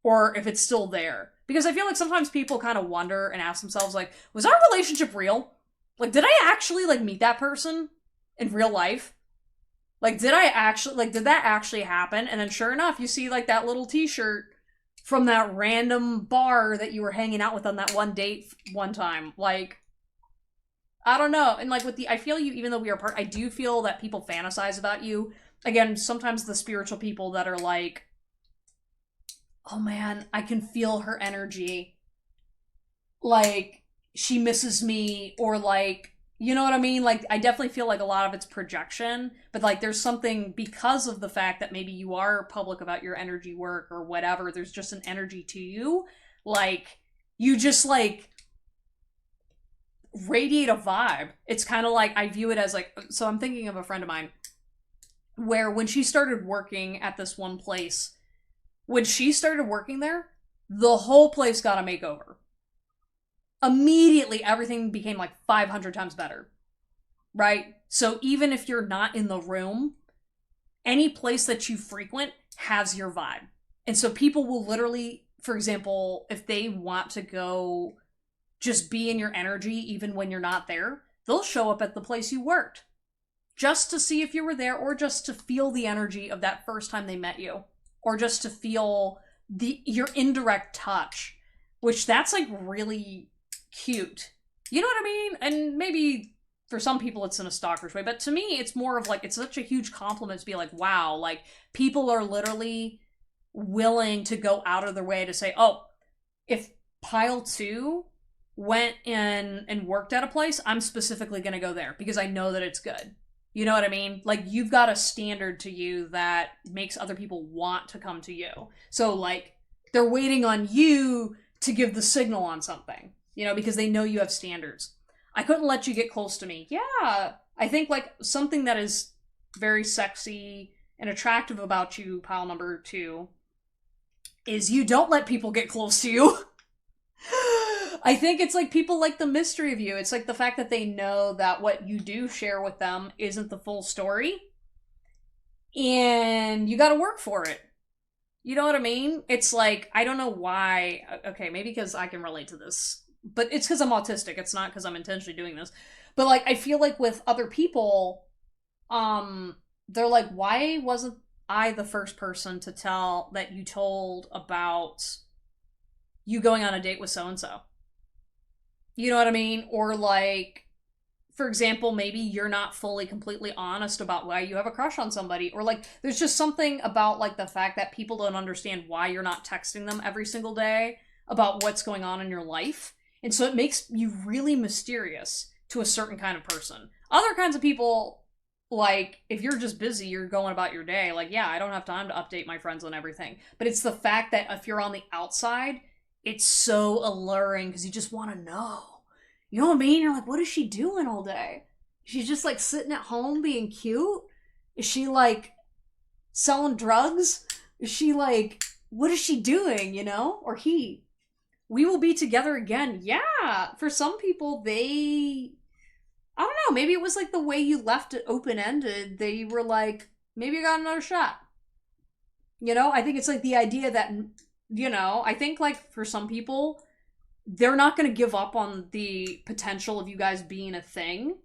Or if it's still there. Because I feel like sometimes people kind of wonder and ask themselves, like, was our relationship real? Like, did I actually, like, meet that person in real life? Like, did that actually happen? And then sure enough, you see, like, that little t-shirt from that random bar that you were hanging out with on that one date one time. Like, I don't know. And, like, I feel you, even though we are apart, I do feel that people fantasize about you. Again, sometimes the spiritual people that are like, oh man, I can feel her energy. Like, she misses me, or, like, You know what I mean? Like, I definitely feel like a lot of it's projection, but like there's something because of the fact that maybe you are public about your energy work or whatever, there's just an energy to you. Like, you just like radiate a vibe. It's kind of like I view it as like, so I'm thinking of a friend of mine where when she started working at this one place, when she started working there, the whole place got a makeover. Immediately, everything became like 500 times better, right? So even if you're not in the room, any place that you frequent has your vibe. And so people will literally, for example, if they want to go just be in your energy even when you're not there, they'll show up at the place you worked just to see if you were there or just to feel the energy of that first time they met you or just to feel your indirect touch, which that's like really cute. You know what I mean? And maybe for some people it's in a stalker's way, but to me it's more of like, it's such a huge compliment to be like, wow, like people are literally willing to go out of their way to say, oh, if pile 2 went in and worked at a place, I'm specifically going to go there because I know that it's good. You know what I mean? Like, you've got a standard to you that makes other people want to come to you. So, like, they're waiting on you to give the signal on something, you know, because they know you have standards. I couldn't let you get close to me. Yeah. I think, like, something that is very sexy and attractive about you, pile number 2, is you don't let people get close to you. I think it's like people like the mystery of you. It's like the fact that they know that what you do share with them isn't the full story. And you gotta work for it. You know what I mean? It's like, I don't know why. Okay, maybe because I can relate to this. But it's because I'm autistic. It's not because I'm intentionally doing this. But like, I feel like with other people, they're like, why wasn't I the first person to tell that you told about you going on a date with so-and-so? You know what I mean? Or like, for example, maybe you're not fully completely honest about why you have a crush on somebody. Or like, there's just something about like the fact that people don't understand why you're not texting them every single day about what's going on in your life. And so it makes you really mysterious to a certain kind of person. Other kinds of people, like, if you're just busy, you're going about your day. Like, yeah, I don't have time to update my friends on everything. But it's the fact that if you're on the outside, it's so alluring because you just want to know. You know what I mean? You're like, what is she doing all day? She's just like sitting at home being cute? Is she like selling drugs? Is she like, what is she doing, you know? Or he. We will be together again. Yeah. For some people, I don't know, maybe it was like the way you left it open-ended. They were like, maybe I got another shot. You know, I think it's like the idea that, you know, I think like for some people, they're not going to give up on the potential of you guys being a thing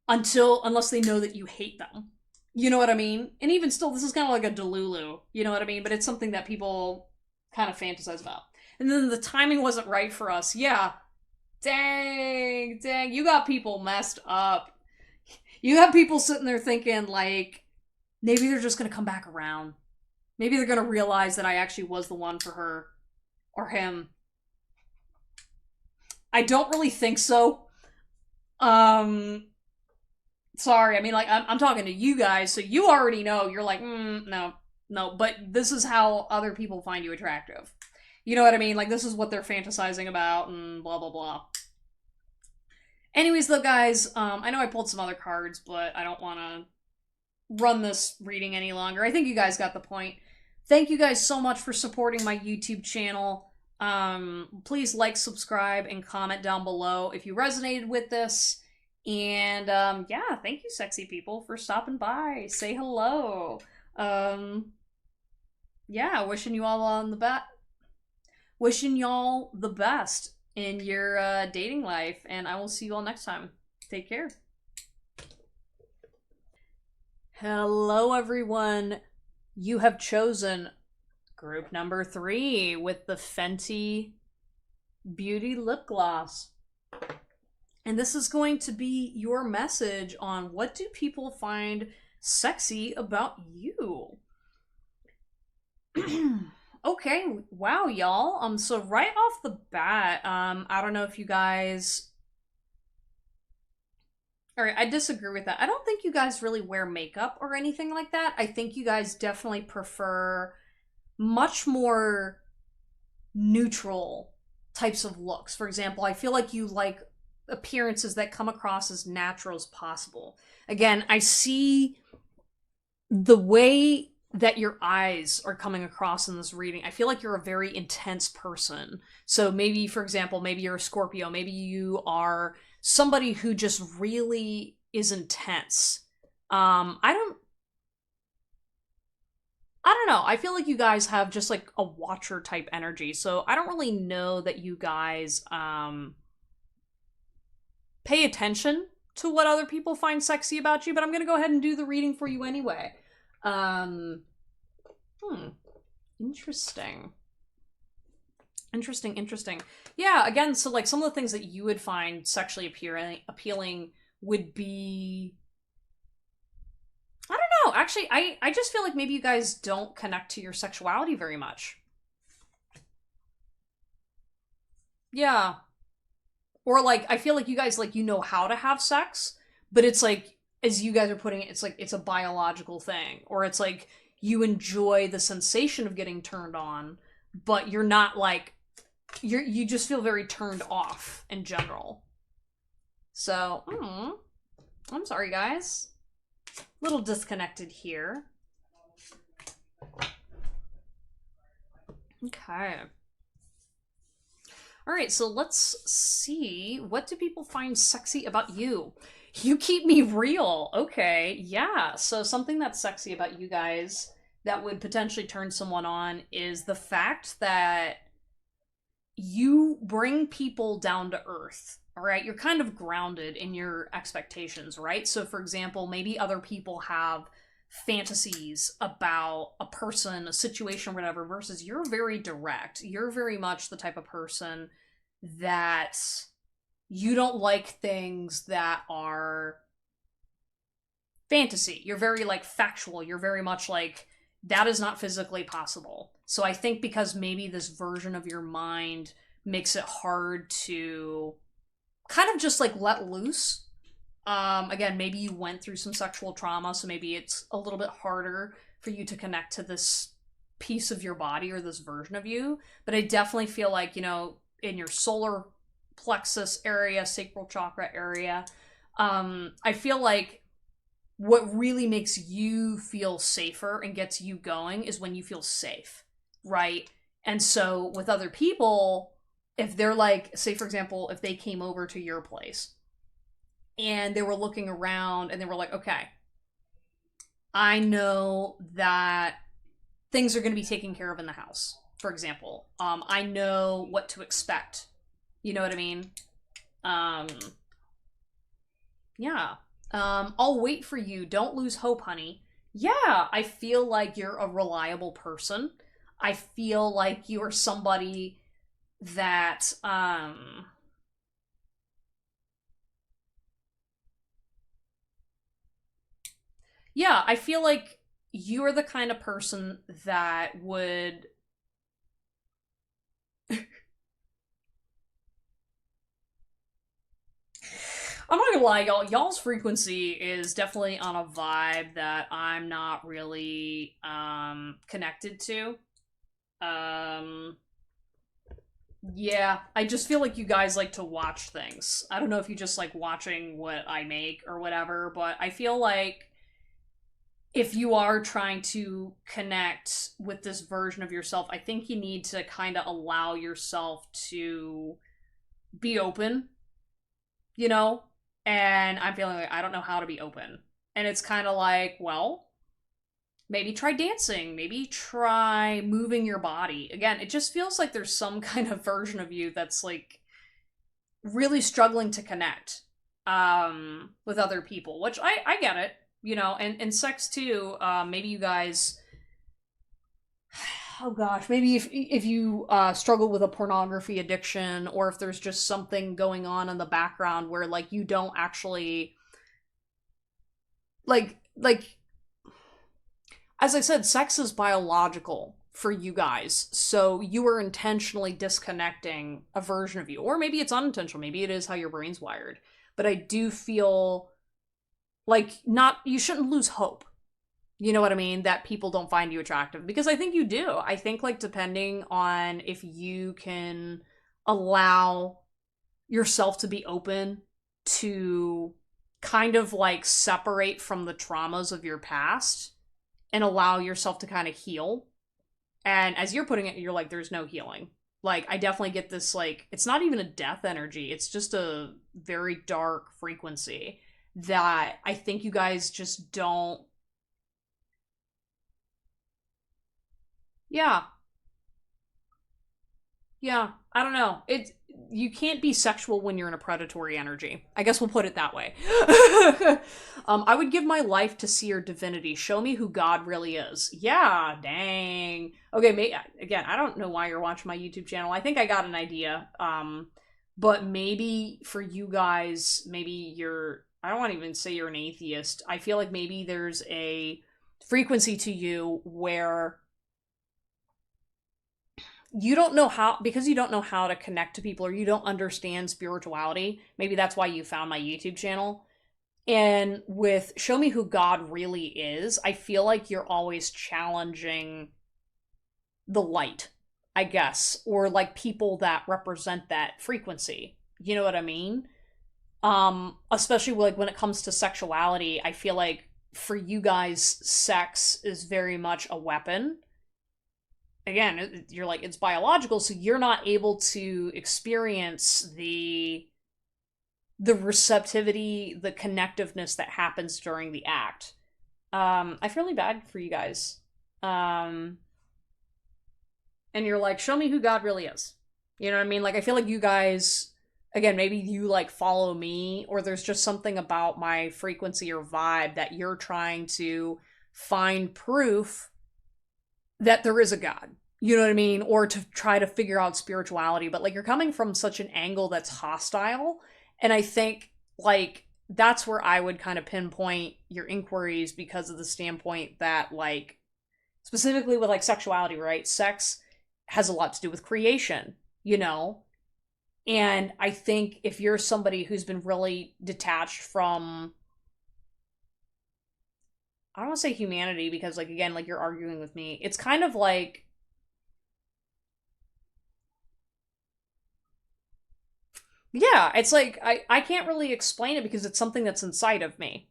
unless they know that you hate them. You know what I mean? And even still, this is kind of like a delulu. You know what I mean? But it's something that people kind of fantasize about. And then the timing wasn't right for us. Yeah. Dang. You got people messed up. You have people sitting there thinking, like, maybe they're just going to come back around. Maybe they're going to realize that I actually was the one for her or him. I don't really think so. Sorry. I mean, like, I'm talking to you guys, so you already know. You're like, no. But this is how other people find you attractive. You know what I mean? Like, this is what they're fantasizing about and blah, blah, blah. Anyways, though, guys, I know I pulled some other cards, but I don't want to run this reading any longer. I think you guys got the point. Thank you guys so much for supporting my YouTube channel. Please like, subscribe, and comment down below if you resonated with this. And, yeah, thank you, sexy people, for stopping by. Say hello. Yeah, wishing y'all the best in your dating life, and I will see you all next time. Take care. Hello, everyone. You have chosen group number 3 with the Fenty Beauty Lip Gloss. And this is going to be your message on what do people find sexy about you. Okay, wow, y'all. So right off the bat, I don't know if you guys All right, I disagree with that. I don't think you guys really wear makeup or anything like that. I think you guys definitely prefer much more neutral types of looks. For example, I feel like you like appearances that come across as natural as possible. Again, I see the way that your eyes are coming across in this reading. I feel like you're a very intense person. So maybe, for example, maybe you're a Scorpio, maybe you are somebody who just really is intense. I don't know. I feel like you guys have just like a watcher type energy. So I don't really know that you guys pay attention to what other people find sexy about you, but I'm going to go ahead and do the reading for you anyway. Um Interesting. Interesting. Yeah, again, so like some of the things that you would find sexually appealing would be, I don't know. Actually, I just feel like maybe you guys don't connect to your sexuality very much. Yeah. Or like I feel like you guys like you know how to have sex, but it's like as you guys are putting it, it's like it's a biological thing. Or it's like you enjoy the sensation of getting turned on, but you're not like you just feel very turned off in general. So, I'm sorry guys. Little disconnected here. Okay. All right, so let's see. What do people find sexy about you? You keep me real. Okay, yeah. So something that's sexy about you guys that would potentially turn someone on is the fact that you bring people down to earth. All right, you're kind of grounded in your expectations, right? So, for example, maybe other people have fantasies about a person, a situation, whatever, versus you're very direct. You're very much the type of person that you don't like things that are fantasy. You're very like factual. You're very much like that is not physically possible. So I think because maybe this version of your mind makes it hard to kind of just like let loose. Again, maybe you went through some sexual trauma, so maybe it's a little bit harder for you to connect to this piece of your body or this version of you. But I definitely feel like, you know, in your solar plexus area, sacral chakra area, I feel like what really makes you feel safer and gets you going is when you feel safe, right? And so with other people, if they're like, say for example, if they came over to your place and they were looking around and they were like, okay, I know that things are going to be taken care of in the house, for example. I know what to expect. You know what I mean? Um, yeah. I'll wait for you. Don't lose hope, honey. Yeah, I feel like you're a reliable person. I feel like you are somebody that, yeah, I feel like you are the kind of person that would. I'm not gonna lie, y'all. Y'all's frequency is definitely on a vibe that I'm not really connected to. Um, yeah, I just feel like you guys like to watch things. I don't know if you just like watching what I make or whatever, but I feel like if you are trying to connect with this version of yourself, I think you need to kind of allow yourself to be open, you know? And I'm feeling like I don't know how to be open. And it's kind of like, well, maybe try dancing, maybe try moving your body. Again, it just feels like there's some kind of version of you that's like really struggling to connect with other people, which I get it, you know, and sex too. Maybe you guys, oh gosh, maybe if you struggle with a pornography addiction, or if there's just something going on in the background where like you don't actually like as I said, sex is biological for you guys. So you are intentionally disconnecting a version of you. Or maybe it's unintentional. Maybe it is how your brain's wired. But I do feel like, not, you shouldn't lose hope. You know what I mean? That people don't find you attractive. Because I think you do. I think, like, depending on if you can allow yourself to be open to kind of like separate from the traumas of your past and allow yourself to kind of heal. And as you're putting it, you're like, there's no healing. Like, I definitely get this, like, it's not even a death energy, it's just a very dark frequency that I think you guys just don't. Yeah, yeah, I don't know. It, you can't be sexual when you're in a predatory energy. I guess we'll put it that way. I would give my life to see your divinity. Show me who God really is. Yeah, dang. Okay, again, I don't know why you're watching my YouTube channel. I think I got an idea. But maybe for you guys, maybe you're. I don't want to even say you're an atheist. I feel like maybe there's a frequency to you where you don't know how, because you don't know how to connect to people or you don't understand spirituality. Maybe that's why you found my YouTube channel. And with show me who God really is, I feel like you're always challenging the light, I guess, or like people that represent that frequency. You know what I mean? Especially like when it comes to sexuality, I feel like for you guys sex is very much a weapon. Again, you're like, it's biological, so you're not able to experience the receptivity, the connectiveness that happens during the act. I feel really bad for you guys. Um, and you're like, show me who God really is. You know what I mean? Like, I feel like you guys, again, maybe you like follow me, or there's just something about my frequency or vibe that you're trying to find proof that there is a God. You know what I mean? Or to try to figure out spirituality. But like, you're coming from such an angle that's hostile. And I think like that's where I would kind of pinpoint your inquiries, because of the standpoint that, like, specifically with like sexuality, right? Sex has a lot to do with creation, you know? And I think if you're somebody who's been really detached from, I don't want to say humanity, because like, again, like, you're arguing with me. It's kind of like, yeah, it's like I can't really explain it because it's something that's inside of me,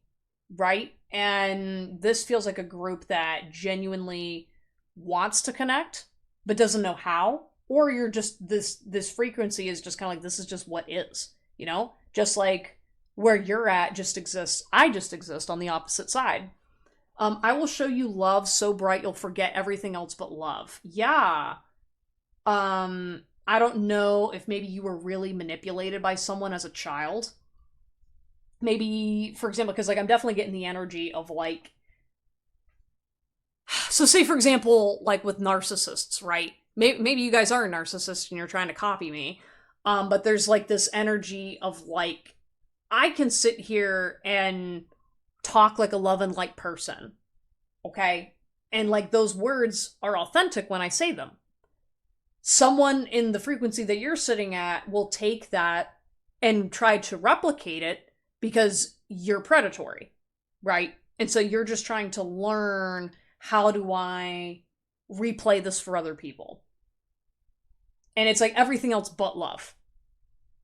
right? And this feels like a group that genuinely wants to connect but doesn't know how, or you're just, this frequency is just kind of like, this is just what is, you know? Just like where you're at just exists. I just exist on the opposite side. I will show you love so bright you'll forget everything else but love. Yeah. I don't know if maybe you were really manipulated by someone as a child. Maybe, for example, because like, I'm definitely getting the energy of like, so say for example, like with narcissists, right? Maybe you guys are a narcissist and you're trying to copy me. But there's like this energy of like, I can sit here and talk like a love and light person, okay? And like, those words are authentic when I say them. Someone in the frequency that you're sitting at will take that and try to replicate it because you're predatory, right? And so you're just trying to learn, how do I replay this for other people? And it's like everything else but love.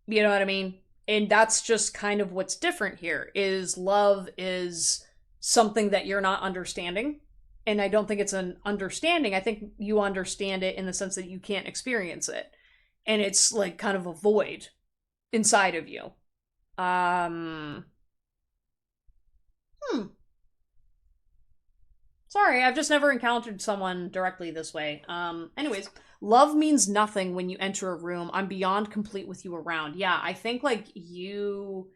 You know what I mean? And that's just kind of what's different here, is love is something that you're not understanding. And I don't think it's an understanding. I think you understand it in the sense that you can't experience it. And it's like kind of a void inside of you. Um hmm. Sorry, I've just never encountered someone directly this way. Anyways, love means nothing when you enter a room. I'm beyond complete with you around. Yeah, I think like you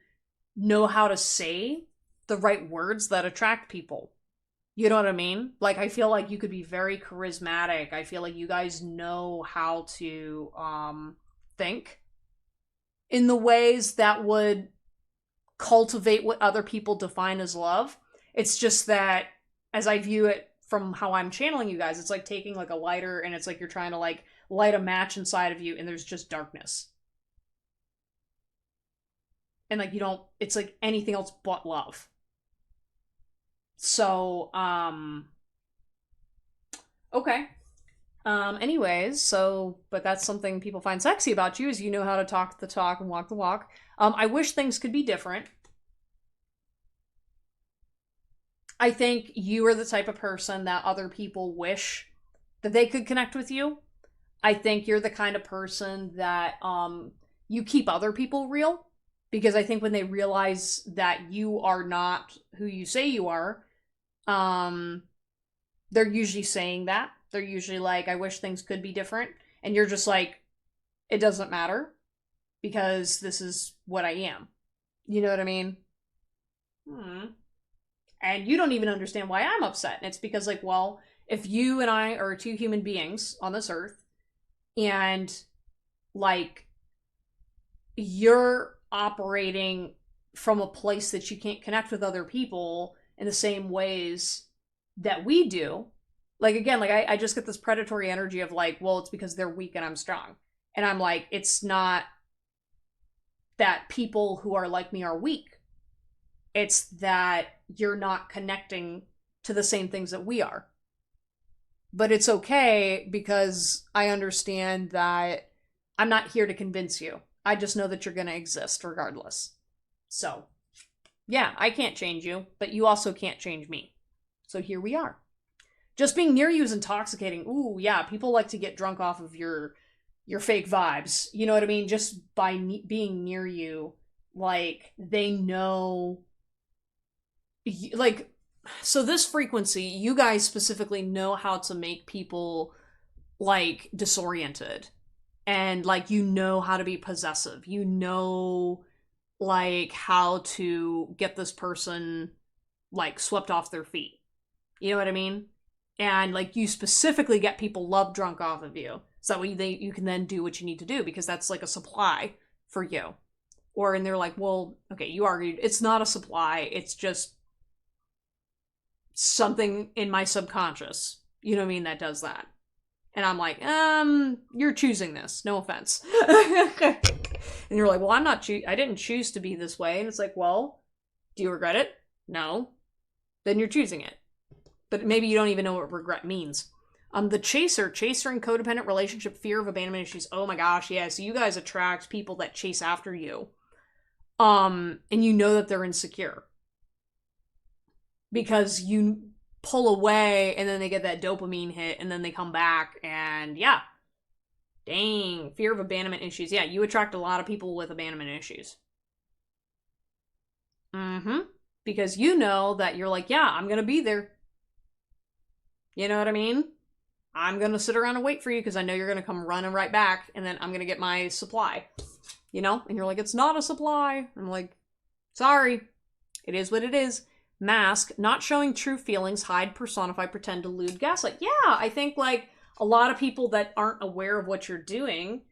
know how to say the right words that attract people. You know what I mean? Like, I feel like you could be very charismatic. I feel like you guys know how to think in the ways that would cultivate what other people define as love. It's just that, as I view it from how I'm channeling you guys, it's like taking like a lighter and it's like you're trying to like light a match inside of you and there's just darkness. And like, you don't, it's like anything else but love. So, okay. Anyways, so, but that's something people find sexy about you, is you know how to talk the talk and walk the walk. I wish things could be different. I think you are the type of person that other people wish that they could connect with you. I think you're the kind of person that you keep other people real, because I think when they realize that you are not who you say you are, um they're usually saying that. They're usually like, I wish things could be different. And you're just like, it doesn't matter because this is what I am. You know what I mean? Hmm. And you don't even understand why I'm upset. And it's because, like, well, if you and I are two human beings on this earth, and, like, you're operating from a place that you can't connect with other people in the same ways that we do, like, again, like, I just get this predatory energy of, like, well, it's because they're weak and I'm strong. And I'm like, it's not that people who are like me are weak. It's that you're not connecting to the same things that we are. But it's okay because I understand that I'm not here to convince you. I just know that you're going to exist regardless. So, yeah, I can't change you, but you also can't change me. So here we are. Just being near you is intoxicating. Ooh, yeah, people like to get drunk off of your fake vibes. You know what I mean? Just by being near you, like, they know, like, so this frequency, you guys specifically know how to make people, like, disoriented, and, like, you know how to be possessive. You know, like, how to get this person, like, swept off their feet. You know what I mean? And, like, you specifically get people love drunk off of you, so that way you can then do what you need to do, because that's like a supply for you. Or, and they're like, well, okay, you argued it's not a supply, it's just something in my subconscious, you know what I mean, that does that. And I'm like, you're choosing this, no offense. And you're like, well, I didn't choose to be this way. And it's like, well, do you regret it? No. Then you're choosing it. But maybe you don't even know what regret means. The chaser and codependent relationship, fear of abandonment issues. Oh my gosh, yeah. So you guys attract people that chase after you. And you know that they're insecure, because you pull away and then they get that dopamine hit and then they come back, and yeah. Dang, fear of abandonment issues. Yeah, you attract a lot of people with abandonment issues. Mm-hmm. Because you know that you're like, yeah, I'm gonna be there. You know what I mean? I'm gonna sit around and wait for you because I know you're gonna come running right back, and then I'm gonna get my supply. You know? And you're like, it's not a supply. I'm like, sorry. It is what it is. Mask, not showing true feelings, hide, personify, pretend, delude, gaslight. Yeah, I think, like, a lot of people that aren't aware of what you're doing,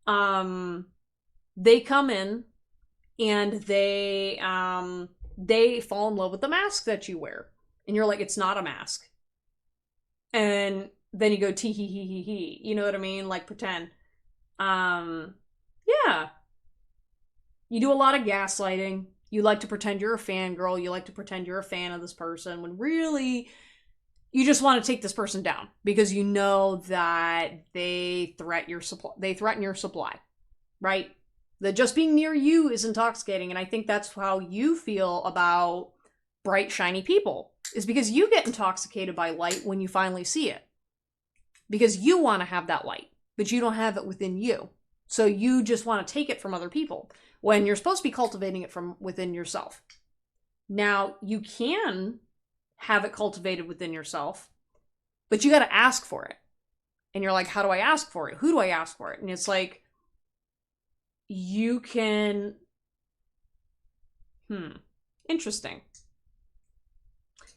they come in and they fall in love with the mask that you wear. And you're like, it's not a mask. And then you go tee hee hee hee hee. You know what I mean? Like, pretend. Yeah. You do a lot of gaslighting. You like to pretend you're a fangirl. You like to pretend you're a fan of this person when really you just want to take this person down, because you know that they threaten your supply, right? That just being near you is intoxicating. And I think that's how you feel about bright, shiny people, is because you get intoxicated by light when you finally see it. Because you want to have that light, but you don't have it within you. So you just want to take it from other people, when you're supposed to be cultivating it from within yourself. Now, you can have it cultivated within yourself, but you got to ask for it. And you're like, how do I ask for it? Who do I ask for it? And it's like, you can, interesting.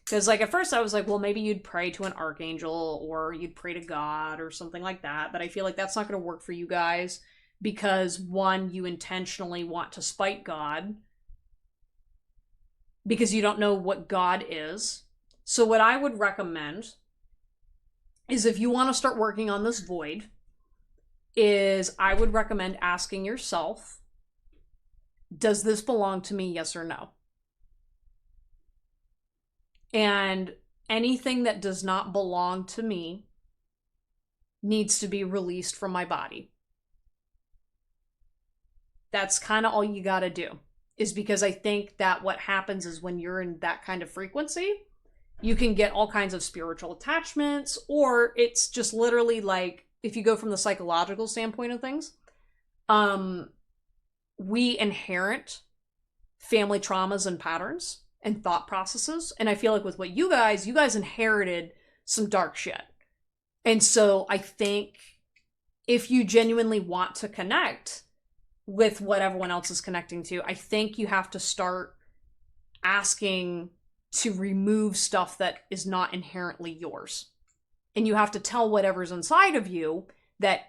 Because, like, at first I was like, well, maybe you'd pray to an archangel or you'd pray to God or something like that. But I feel like that's not going to work for you guys, because, one, you intentionally want to spite God because you don't know what God is. So what I would recommend is, if you want to start working on this void, is I would recommend asking yourself, does this belong to me, yes or no? And anything that does not belong to me needs to be released from my body. That's kind of all you got to do. Is because I think that what happens is when you're in that kind of frequency, you can get all kinds of spiritual attachments, or it's just literally like, if you go from the psychological standpoint of things, we inherit family traumas and patterns and thought processes. And I feel like with what you guys inherited some dark shit. And so I think if you genuinely want to connect with what everyone else is connecting to, I think you have to start asking to remove stuff that is not inherently yours. And you have to tell whatever's inside of you that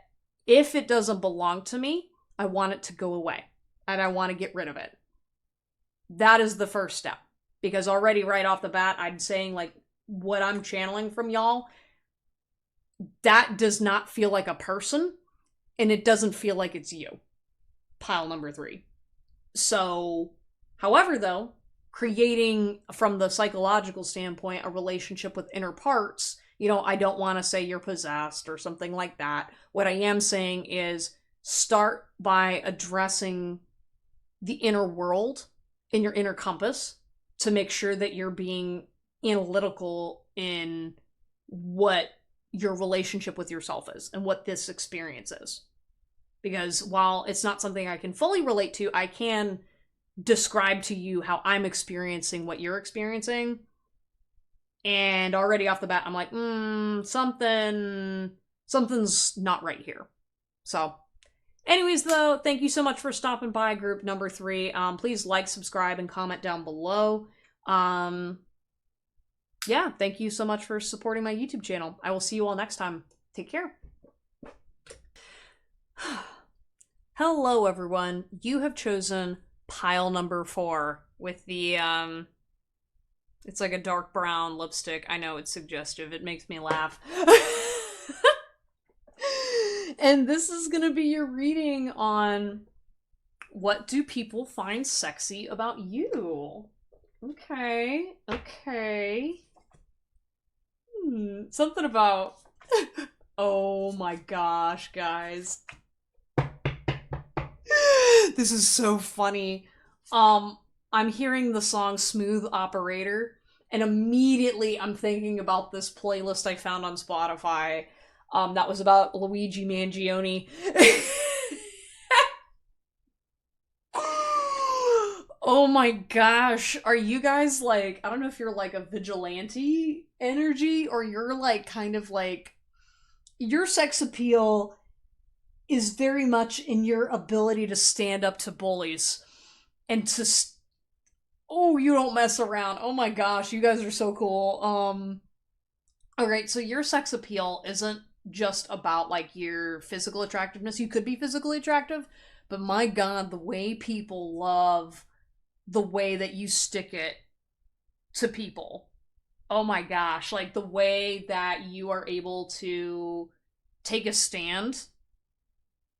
if it doesn't belong to me, I want it to go away and I want to get rid of it. That is the first step. Because already right off the bat, I'm saying like what I'm channeling from y'all, that does not feel like a person and it doesn't feel like it's you. Pile number 3. So, however though, creating from the psychological standpoint a relationship with inner parts, I don't want to say you're possessed or something like that. What I am saying is start by addressing the inner world in your inner compass to make sure that you're being analytical in what your relationship with yourself is and what this experience is. Because while it's not something I can fully relate to, I can describe to you how I'm experiencing what you're experiencing. And already off the bat, I'm like, something's not right here. So, anyways, though, thank you so much for stopping by, group number 3. Please like, subscribe, and comment down below. Yeah, thank you so much for supporting my YouTube channel. I will see you all next time. Take care. Hello, everyone. You have chosen pile number 4 with the, it's like a dark brown lipstick. I know it's suggestive. It makes me laugh. And this is gonna be your reading on what do people find sexy about you? Okay. Something about... Oh my gosh, guys. This is so funny. I'm hearing the song Smooth Operator, and immediately I'm thinking about this playlist I found on Spotify that was about Luigi Mangione. Oh my gosh. Are you guys like, I don't know if you're like a vigilante energy or you're like kind of like, your sex appeal is very much in your ability to stand up to bullies and to oh, you don't mess around. Oh my gosh, you guys are so cool. Alright, so your sex appeal isn't just about like your physical attractiveness. You could be physically attractive, but my god, the way people love the way that you stick it to people. Oh my gosh, like the way that you are able to take a stand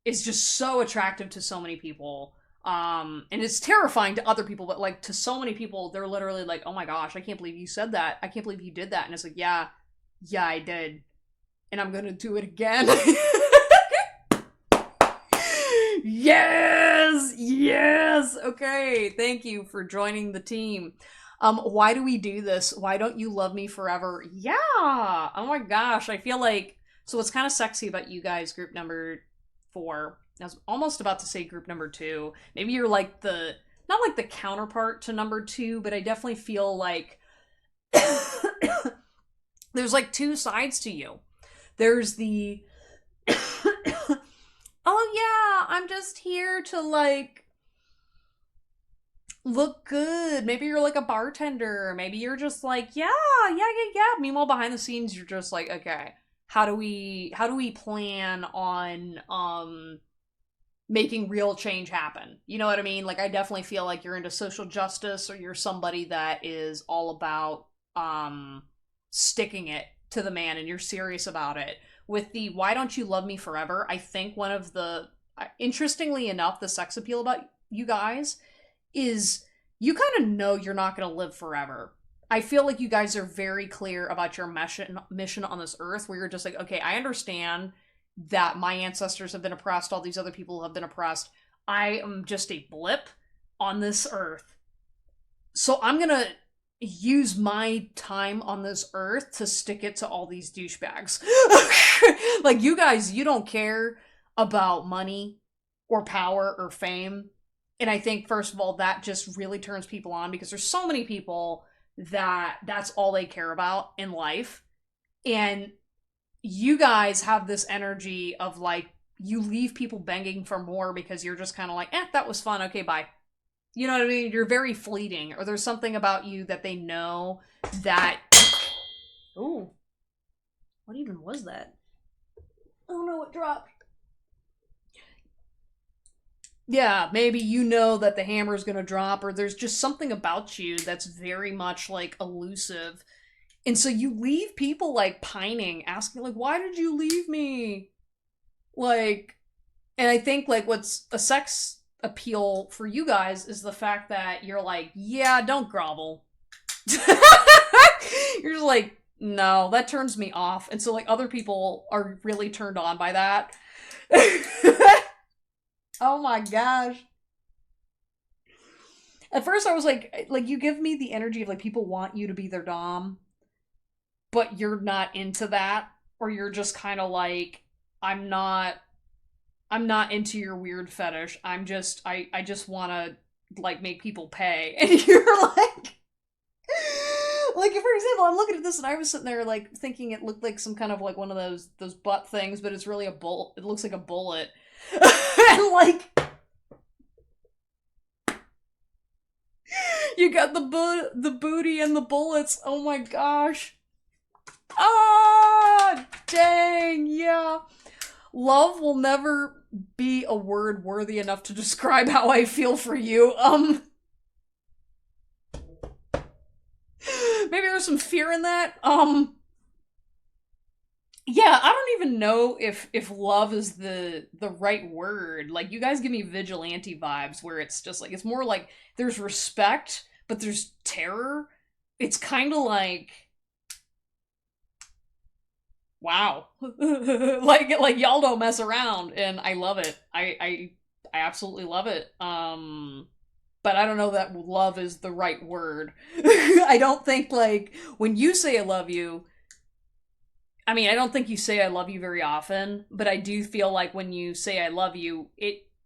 is just so attractive to so many people. And it's terrifying to other people, but like to so many people, they're literally like, oh my gosh, I can't believe you said that. I can't believe you did that. And it's like, yeah, I did. And I'm gonna do it again. Yes! Okay, thank you for joining the team. Why do we do this? Why don't you love me forever? Yeah! Oh my gosh, I feel like... So what's kind of sexy about you guys, group number 4... I was almost about to say group number 2. Maybe you're like the... Not like the counterpart to number 2, but I definitely feel like... There's like 2 sides to you. There's the... Oh yeah, I'm just here to like look good. Maybe you're like a bartender. Maybe you're just like, yeah. Meanwhile, behind the scenes, you're just like, okay, how do we plan on making real change happen? You know what I mean? Like, I definitely feel like you're into social justice, or you're somebody that is all about sticking it to the man, and you're serious about it. With the why don't you love me forever, I think one of the, interestingly enough, the sex appeal about you guys is you kind of know you're not going to live forever. I feel like you guys are very clear about your mission on this earth, where you're just like, okay, I understand that my ancestors have been oppressed, all these other people have been oppressed. I am just a blip on this earth. So I'm gonna use my time on this earth to stick it to all these douchebags. Like, you guys, you don't care about money or power or fame. And I think, first of all, that just really turns people on, because there's so many people that that's all they care about in life. And you guys have this energy of like, you leave people begging for more because you're just kind of like, that was fun. Okay, bye. You know what I mean? You're very fleeting, or there's something about you that they know that. Ooh, what even was that? Oh no, it dropped. Yeah, maybe you know that the hammer's gonna drop, or there's just something about you that's very much like elusive. And so you leave people like pining, asking, like, why did you leave me? Like, and I think like what's a sex appeal for you guys is the fact that you're like, yeah, don't grovel. You're just like, no, that turns me off. And so like other people are really turned on by that. Oh my gosh. At first I was like you give me the energy of like people want you to be their dom, but you're not into that, or you're just kind of like, I'm not into your weird fetish. I just want to like make people pay. And you're like, for example, I'm looking at this and I was sitting there like thinking it looked like some kind of like one of those butt things, but it's really a bullet. It looks like a bullet. And like, you got the booty and the bullets. Oh my gosh. Ah, dang, yeah. Love will never be a word worthy enough to describe how I feel for you. Maybe there's some fear in that. Yeah, I don't even know if love is the right word. Like, you guys give me vigilante vibes, where it's just like, it's more like there's respect, but there's terror. It's kind of like, wow. Like y'all don't mess around, and I love it. I absolutely love it. But I don't know that love is the right word. I don't think, like, when you say I love you, I mean, I don't think you say I love you very often, but I do feel like when you say I love you,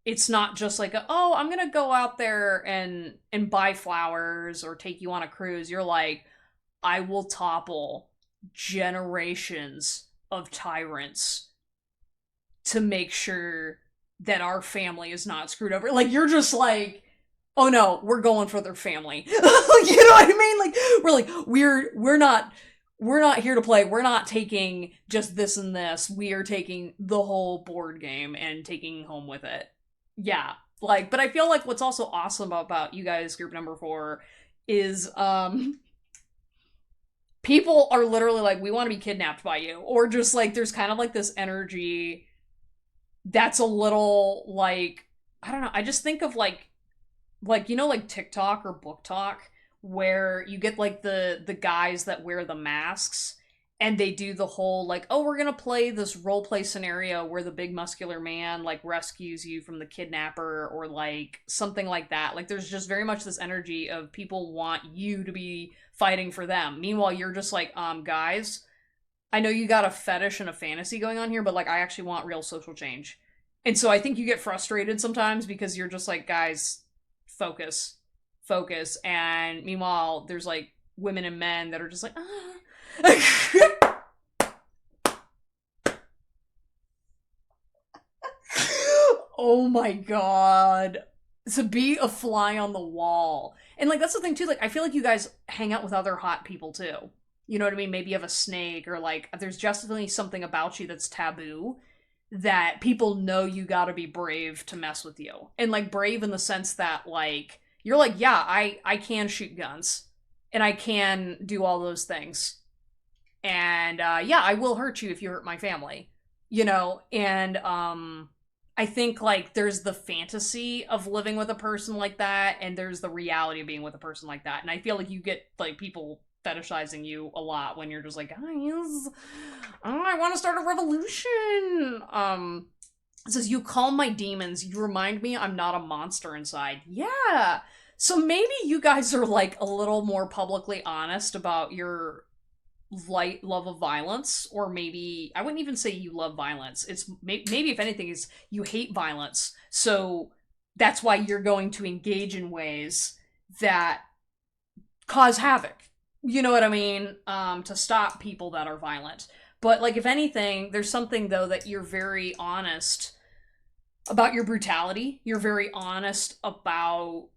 it's not just like, oh, I'm gonna go out there and buy flowers or take you on a cruise. You're like, I will topple generations of tyrants to make sure that our family is not screwed over. Like, you're just like, oh no, we're going for their family. You know what I mean? Like, we're not here to play. We're not taking just this and this. We are taking the whole board game and taking home with it. Yeah. Like, but I feel like what's also awesome about you guys, group number 4, is people are literally like, we want to be kidnapped by you. Or just like, there's kind of like this energy that's a little like, I don't know, I just think of like, you know, like TikTok or Book Talk, where you get like the guys that wear the masks, and they do the whole like, oh, we're gonna play this role play scenario where the big muscular man like rescues you from the kidnapper, or like something like that. Like, there's just very much this energy of people want you to be fighting for them. Meanwhile, you're just like, guys, I know you got a fetish and a fantasy going on here, but like, I actually want real social change. And so I think you get frustrated sometimes because you're just like, guys, focus. And meanwhile, there's like women and men that are just like, ah. Oh my god. To be a fly on the wall. And like, that's the thing too, like, I feel like you guys hang out with other hot people too. You know what I mean? Maybe you have a snake, or like, there's definitely something about you that's taboo, that people know you gotta be brave to mess with you. And like, brave in the sense that like, you're like, yeah, I can shoot guns, and I can do all those things, and yeah, I will hurt you if you hurt my family, you know. And I think like there's the fantasy of living with a person like that, and there's the reality of being with a person like that. And I feel like you get like people fetishizing you a lot when you're just like, guys, I want to start a revolution. It says, you calm my demons. You remind me I'm not a monster inside. Yeah. So maybe you guys are like a little more publicly honest about your light love of violence, or maybe I wouldn't even say you love violence. It's maybe if anything is you hate violence. So that's why you're going to engage in ways that cause havoc. You know what I mean? To stop people that are violent. But like if anything, there's something though that you're very honest about your brutality. You're very honest about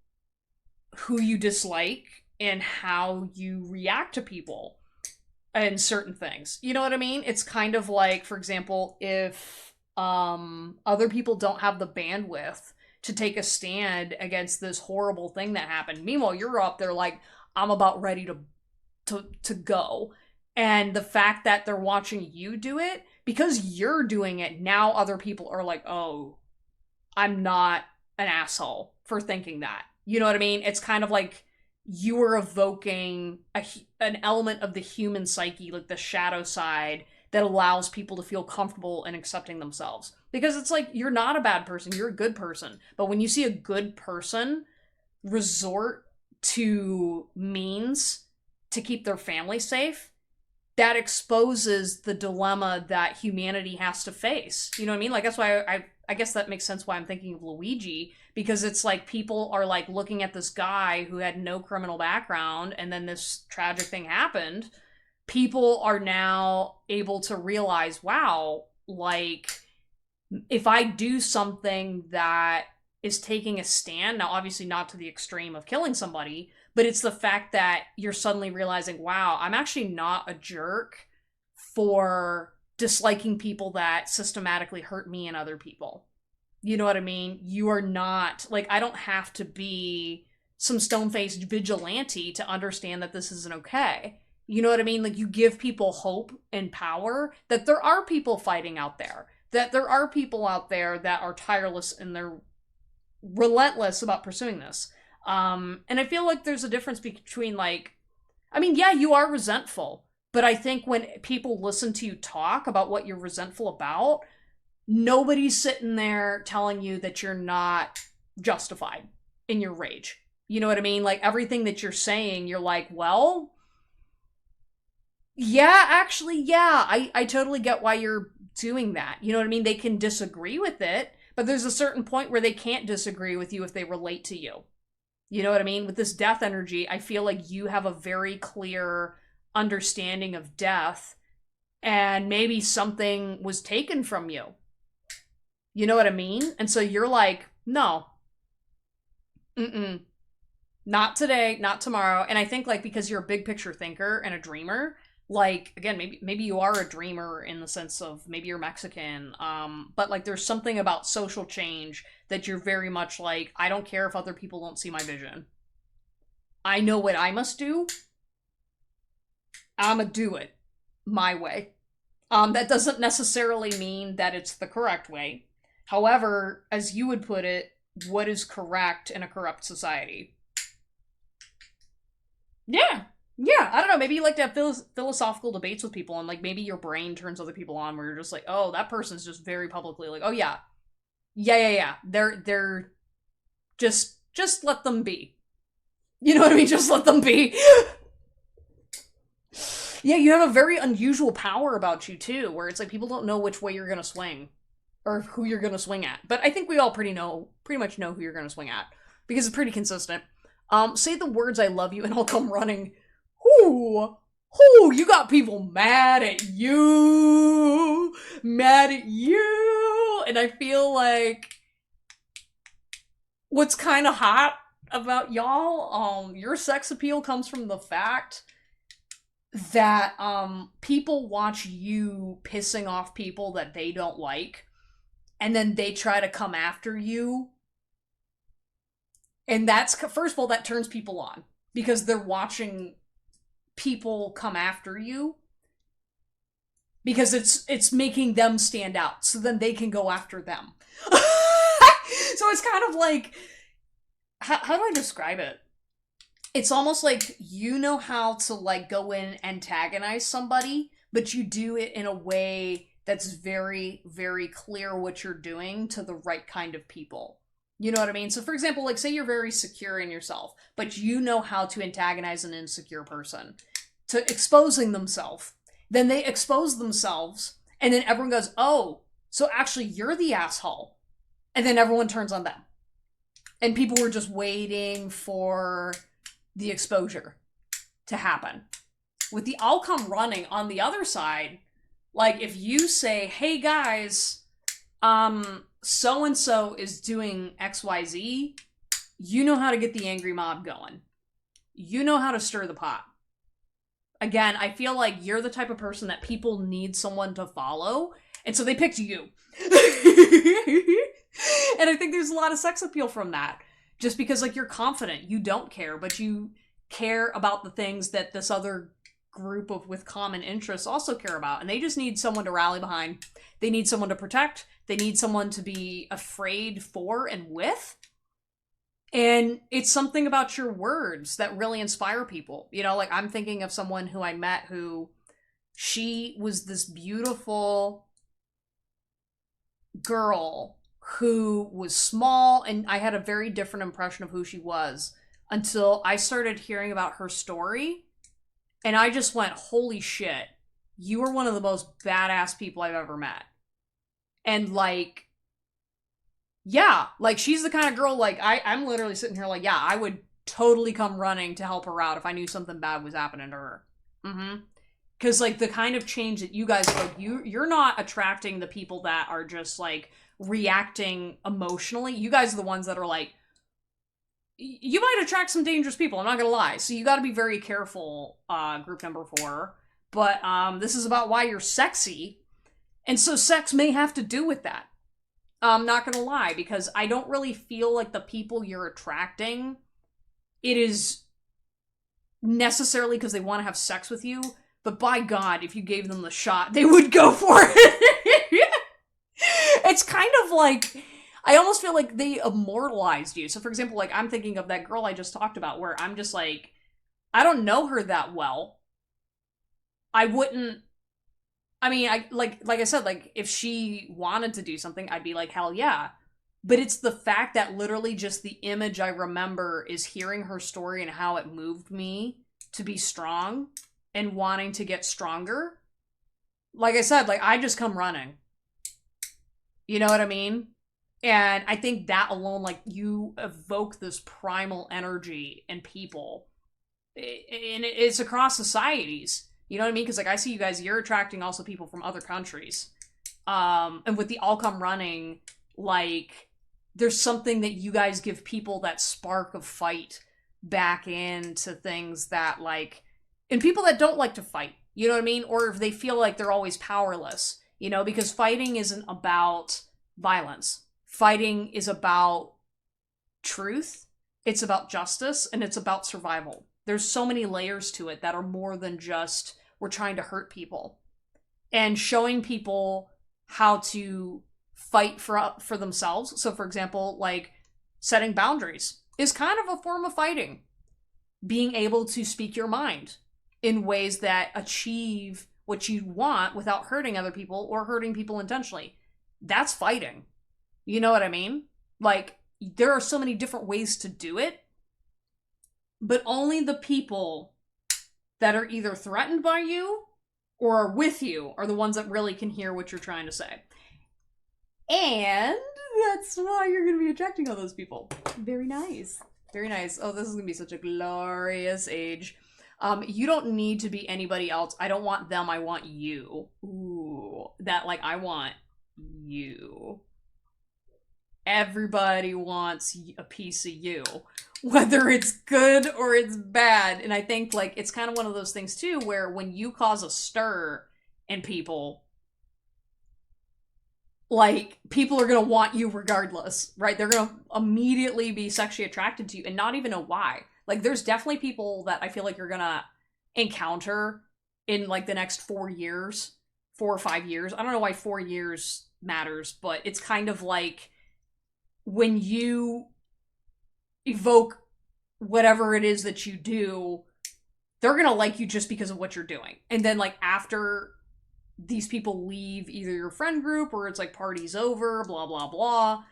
who you dislike and how you react to people and certain things. You know what I mean? It's kind of like, for example, if other people don't have the bandwidth to take a stand against this horrible thing that happened. Meanwhile, you're up there like, I'm about ready to go. And the fact that they're watching you do it, because you're doing it, now other people are like, oh, I'm not an asshole for thinking that. You know what I mean? It's kind of like you are evoking an element of the human psyche, like the shadow side, that allows people to feel comfortable in accepting themselves. Because it's like, you're not a bad person, you're a good person. But when you see a good person resort to means to keep their family safe, that exposes the dilemma that humanity has to face. You know what I mean? Like, that's why I guess that makes sense why I'm thinking of Luigi, because it's like people are like looking at this guy who had no criminal background and then this tragic thing happened. People are now able to realize, wow, like, if I do something that is taking a stand, now obviously not to the extreme of killing somebody, but it's the fact that you're suddenly realizing, wow, I'm actually not a jerk for disliking people that systematically hurt me and other people. You know what I mean? You are not, like, I don't have to be some stone-faced vigilante to understand that this isn't okay. You know what I mean? Like, you give people hope and power that there are people fighting out there, that there are people out there that are tireless and they're relentless about pursuing this. And I feel like there's a difference between, like, I mean, yeah, you are resentful, but I think when people listen to you talk about what you're resentful about, nobody's sitting there telling you that you're not justified in your rage. You know what I mean? Like, everything that you're saying, you're like, well, yeah, actually, yeah, I totally get why you're doing that. You know what I mean? They can disagree with it, but there's a certain point where they can't disagree with you if they relate to you. You know what I mean? With this death energy, I feel like you have a very clear understanding of death, and maybe something was taken from you. You know what I mean? And so you're like, no. Not today, not tomorrow. And I think, like, because you're a big picture thinker and a dreamer, like, again, maybe you are a dreamer in the sense of maybe you're Mexican, but like there's something about social change that you're very much like, I don't care if other people don't see my vision. I know what I must do. I'ma do it my way. That doesn't necessarily mean that it's the correct way. However, as you would put it, what is correct in a corrupt society? Yeah. Yeah, I don't know, maybe you like to have philosophical debates with people, and like maybe your brain turns other people on where you're just like, oh, that person's just very publicly like, oh yeah. Yeah. They're just let them be. You know what I mean? Just let them be. Yeah, you have a very unusual power about you too, where it's like people don't know which way you're gonna swing. Or who you're gonna swing at. But I think we all pretty much know who you're gonna swing at. Because it's pretty consistent. Say the words I love you and I'll come running. Ooh, you got people mad at you. Mad at you. And I feel like what's kind of hot about y'all, your sex appeal comes from the fact that people watch you pissing off people that they don't like, and then they try to come after you. And that's, first of all, that turns people on because they're watching people come after you because it's making them stand out, so then they can go after them. So it's kind of like, how do I describe it? it's almost like you know how to like go in and antagonize somebody, but you do it in a way that's very, very clear what you're doing to the right kind of people. You know what I mean? So, for example, like say you're very secure in yourself, but you know how to antagonize an insecure person to exposing themselves. Then they expose themselves, and then everyone goes, "Oh, so actually you're the asshole," and then everyone turns on them, and people were just waiting for the exposure to happen. With the outcome running on the other side, like if you say, "Hey guys, so and so is doing XYZ," you know how to get the angry mob going. You know how to stir the pot. Again, I feel like you're the type of person that people need someone to follow, and so they picked you. And I think there's a lot of sex appeal from that. Just because, like, you're confident, you don't care, but you care about the things that this other group of with common interests also care about, and they just need someone to rally behind. They need someone to protect. They need someone to be afraid for and with. And it's something about your words that really inspire people. You know, like I'm thinking of someone who I met who she was this beautiful girl who was small, and I had a very different impression of who she was until I started hearing about her story. And I just went, holy shit, you are one of the most badass people I've ever met. And like, yeah, like she's the kind of girl, like I'm literally sitting here like, yeah, I would totally come running to help her out if I knew something bad was happening to her. Mm-hmm. Because like the kind of change that you guys like, you're not attracting the people that are just like reacting emotionally. You guys are the ones that are like, you might attract some dangerous people, I'm not gonna lie. So you gotta be very careful, group number 4. But this is about why you're sexy. And so sex may have to do with that. I'm not gonna lie, because I don't really feel like the people you're attracting, it is necessarily because they want to have sex with you, but by God, if you gave them the shot, they would go for it. It's kind of like, I almost feel like they immortalized you. So for example, like I'm thinking of that girl I just talked about where I'm just like, I don't know her that well. I wouldn't, I mean, I like I said, like if she wanted to do something, I'd be like, hell yeah. But it's the fact that literally just the image I remember is hearing her story and how it moved me to be strong and wanting to get stronger. Like I said, like I just come running. You know what I mean? And I think that alone, like you evoke this primal energy in people. And it's across societies. You know what I mean? Because like I see you guys, you're attracting also people from other countries. And with the all come running, like there's something that you guys give people, that spark of fight back into things that like, and people that don't like to fight, you know what I mean? Or if they feel like they're always powerless, you know, because fighting isn't about violence. Fighting is about truth, it's about justice, and it's about survival. There's so many layers to it that are more than just we're trying to hurt people. And showing people how to fight for themselves. So for example, like setting boundaries is kind of a form of fighting. Being able to speak your mind in ways that achieve what you want without hurting other people or hurting people intentionally. That's fighting. You know what I mean? Like, there are so many different ways to do it, but only the people that are either threatened by you or are with you are the ones that really can hear what you're trying to say. And that's why you're going to be attracting all those people. Very nice. Very nice. Oh, this is going to be such a glorious age. You don't need to be anybody else. I don't want them. I want you. Ooh, that like, I want you. Everybody wants a piece of you, whether it's good or it's bad. And I think like it's kind of one of those things too, where when you cause a stir in people, like people are going to want you regardless, right? They're going to immediately be sexually attracted to you and not even know why. Like there's definitely people that I feel like you're going to encounter in like the next 4 years, 4 or 5 years. I don't know why 4 years matters, but it's kind of like when you evoke whatever it is that you do, they're gonna like you just because of what you're doing. And then, like, after these people leave either your friend group or it's like party's over, blah, blah, blah,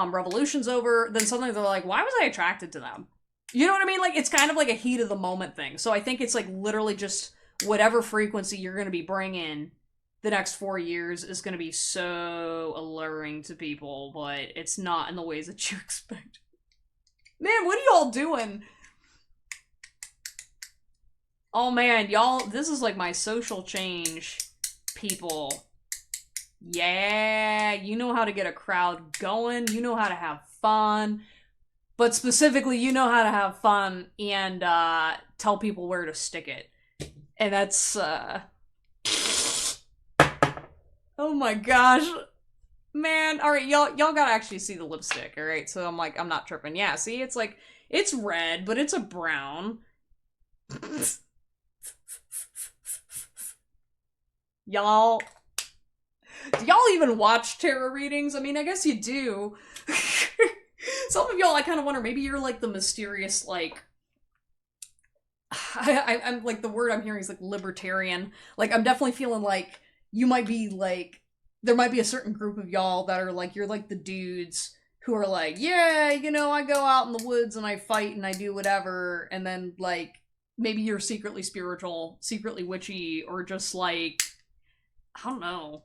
revolution's over, then suddenly they're like, why was I attracted to them? You know what I mean? Like, it's kind of like a heat of the moment thing. So I think it's like literally just whatever frequency you're going to be bringing the next 4 years is going to be so alluring to people, but it's not in the ways that you expect. Man, what are y'all doing? Oh man, y'all, this is like my social change people. Yeah, you know how to get a crowd going, you know how to have fun, but specifically, you know how to have fun and tell people where to stick it. And that's, oh my gosh. Man, alright, y'all gotta actually see the lipstick, alright? So I'm like, I'm not tripping. Yeah, see, it's like, it's red, but it's a brown. Y'all, do y'all even watch tarot readings? I mean, I guess you do. Some of y'all, I kind of wonder, maybe you're like the mysterious, like, I'm like, the word I'm hearing is like libertarian. Like, I'm definitely feeling like you might be like, there might be a certain group of y'all that are like, you're like the dudes who are like, yeah, you know, I go out in the woods and I fight and I do whatever. And then, like, maybe you're secretly spiritual, secretly witchy, or just like, I don't know.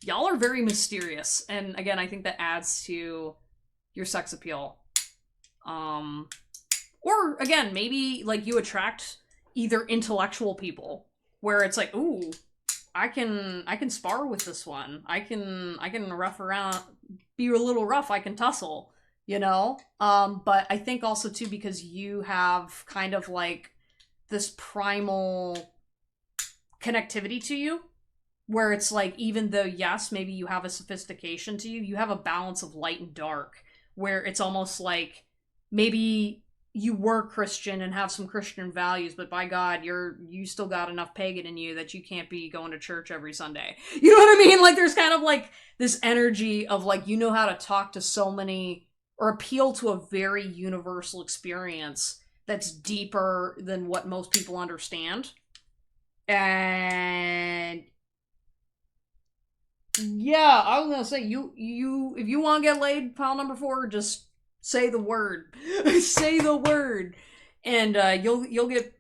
Y'all are very mysterious. And again, I think that adds to your sex appeal. Or again, maybe like you attract either intellectual people where it's like, ooh, I can spar with this one. I can rough around, be a little rough. I can tussle, you know? But I think also too, because you have kind of like this primal connectivity to you, where it's like, even though, yes, maybe you have a sophistication to you, you have a balance of light and dark, where it's almost like maybe you were Christian and have some Christian values, but by God, you still got enough pagan in you that you can't be going to church every Sunday. You know what I mean? Like, there's kind of like this energy of like, you know how to talk to so many, or appeal to a very universal experience that's deeper than what most people understand. And yeah, I was gonna say, you if you want to get laid, pile number 4, just say the word. Say the word. And you'll get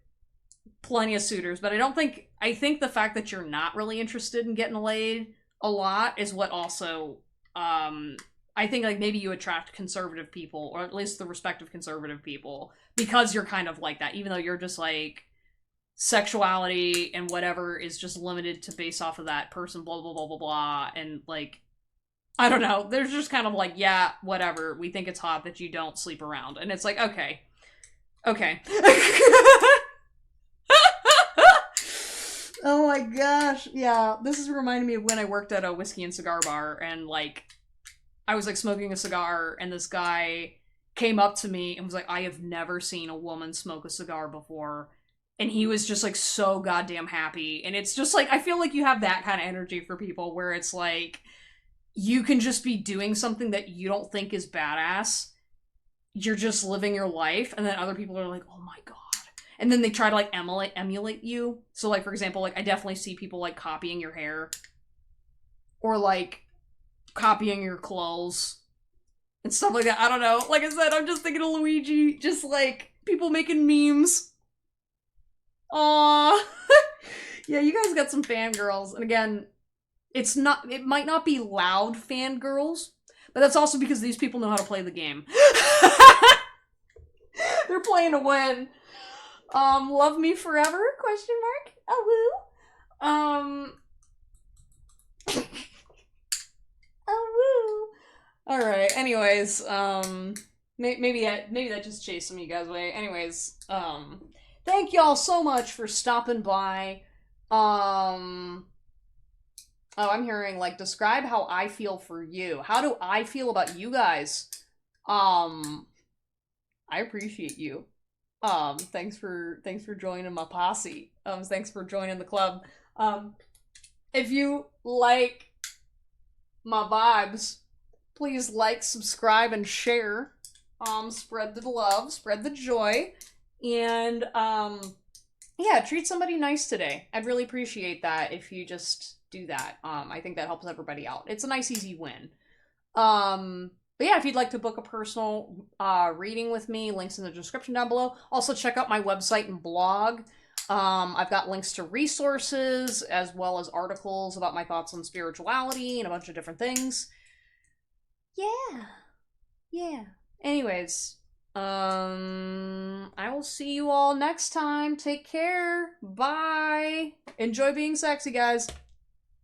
plenty of suitors. But I think the fact that you're not really interested in getting laid a lot is what also, I think like maybe you attract conservative people, or at least the respective conservative people, because you're kind of like that, even though you're just like, sexuality and whatever is just limited to base off of that person, blah, blah, blah, blah, blah. And like, I don't know, there's just kind of like, yeah, whatever, we think it's hot that you don't sleep around. And it's like, okay. Oh my gosh. Yeah, this is reminding me of when I worked at a whiskey and cigar bar, and like, I was like smoking a cigar, and this guy came up to me and was like, I have never seen a woman smoke a cigar before. And he was just like so goddamn happy. And it's just like, I feel like you have that kind of energy for people, where it's like, you can just be doing something that you don't think is badass. You're just living your life, and then other people are like, oh my god. And then they try to like emulate you. So like, for example, like, I definitely see people like copying your hair, or like copying your clothes and stuff like that. I don't know. Like I said, I'm just thinking of Luigi, just like people making memes. Aww. Yeah, you guys got some fangirls. And again, it might not be loud fangirls, but that's also because these people know how to play the game. They're playing to win. Love me forever? Question mark? Oh woo. Oh woo. Alright, anyways, maybe that just chased some of you guys away. Anyways, thank y'all so much for stopping by. Oh, I'm hearing, like, describe how I feel for you. How do I feel about you guys? I appreciate you. Thanks for joining my posse. Thanks for joining the club. If you like my vibes, please like, subscribe, and share. Spread the love, spread the joy, and yeah, treat somebody nice today. I'd really appreciate that if you just do that. I think that helps everybody out. It's a nice, easy win. But yeah, if you'd like to book a personal reading with me, links in the description down below. Also, check out my website and blog. I've got links to resources as well as articles about my thoughts on spirituality and a bunch of different things. Yeah. Yeah. Anyways, I will see you all next time. Take care. Bye. Enjoy being sexy, guys.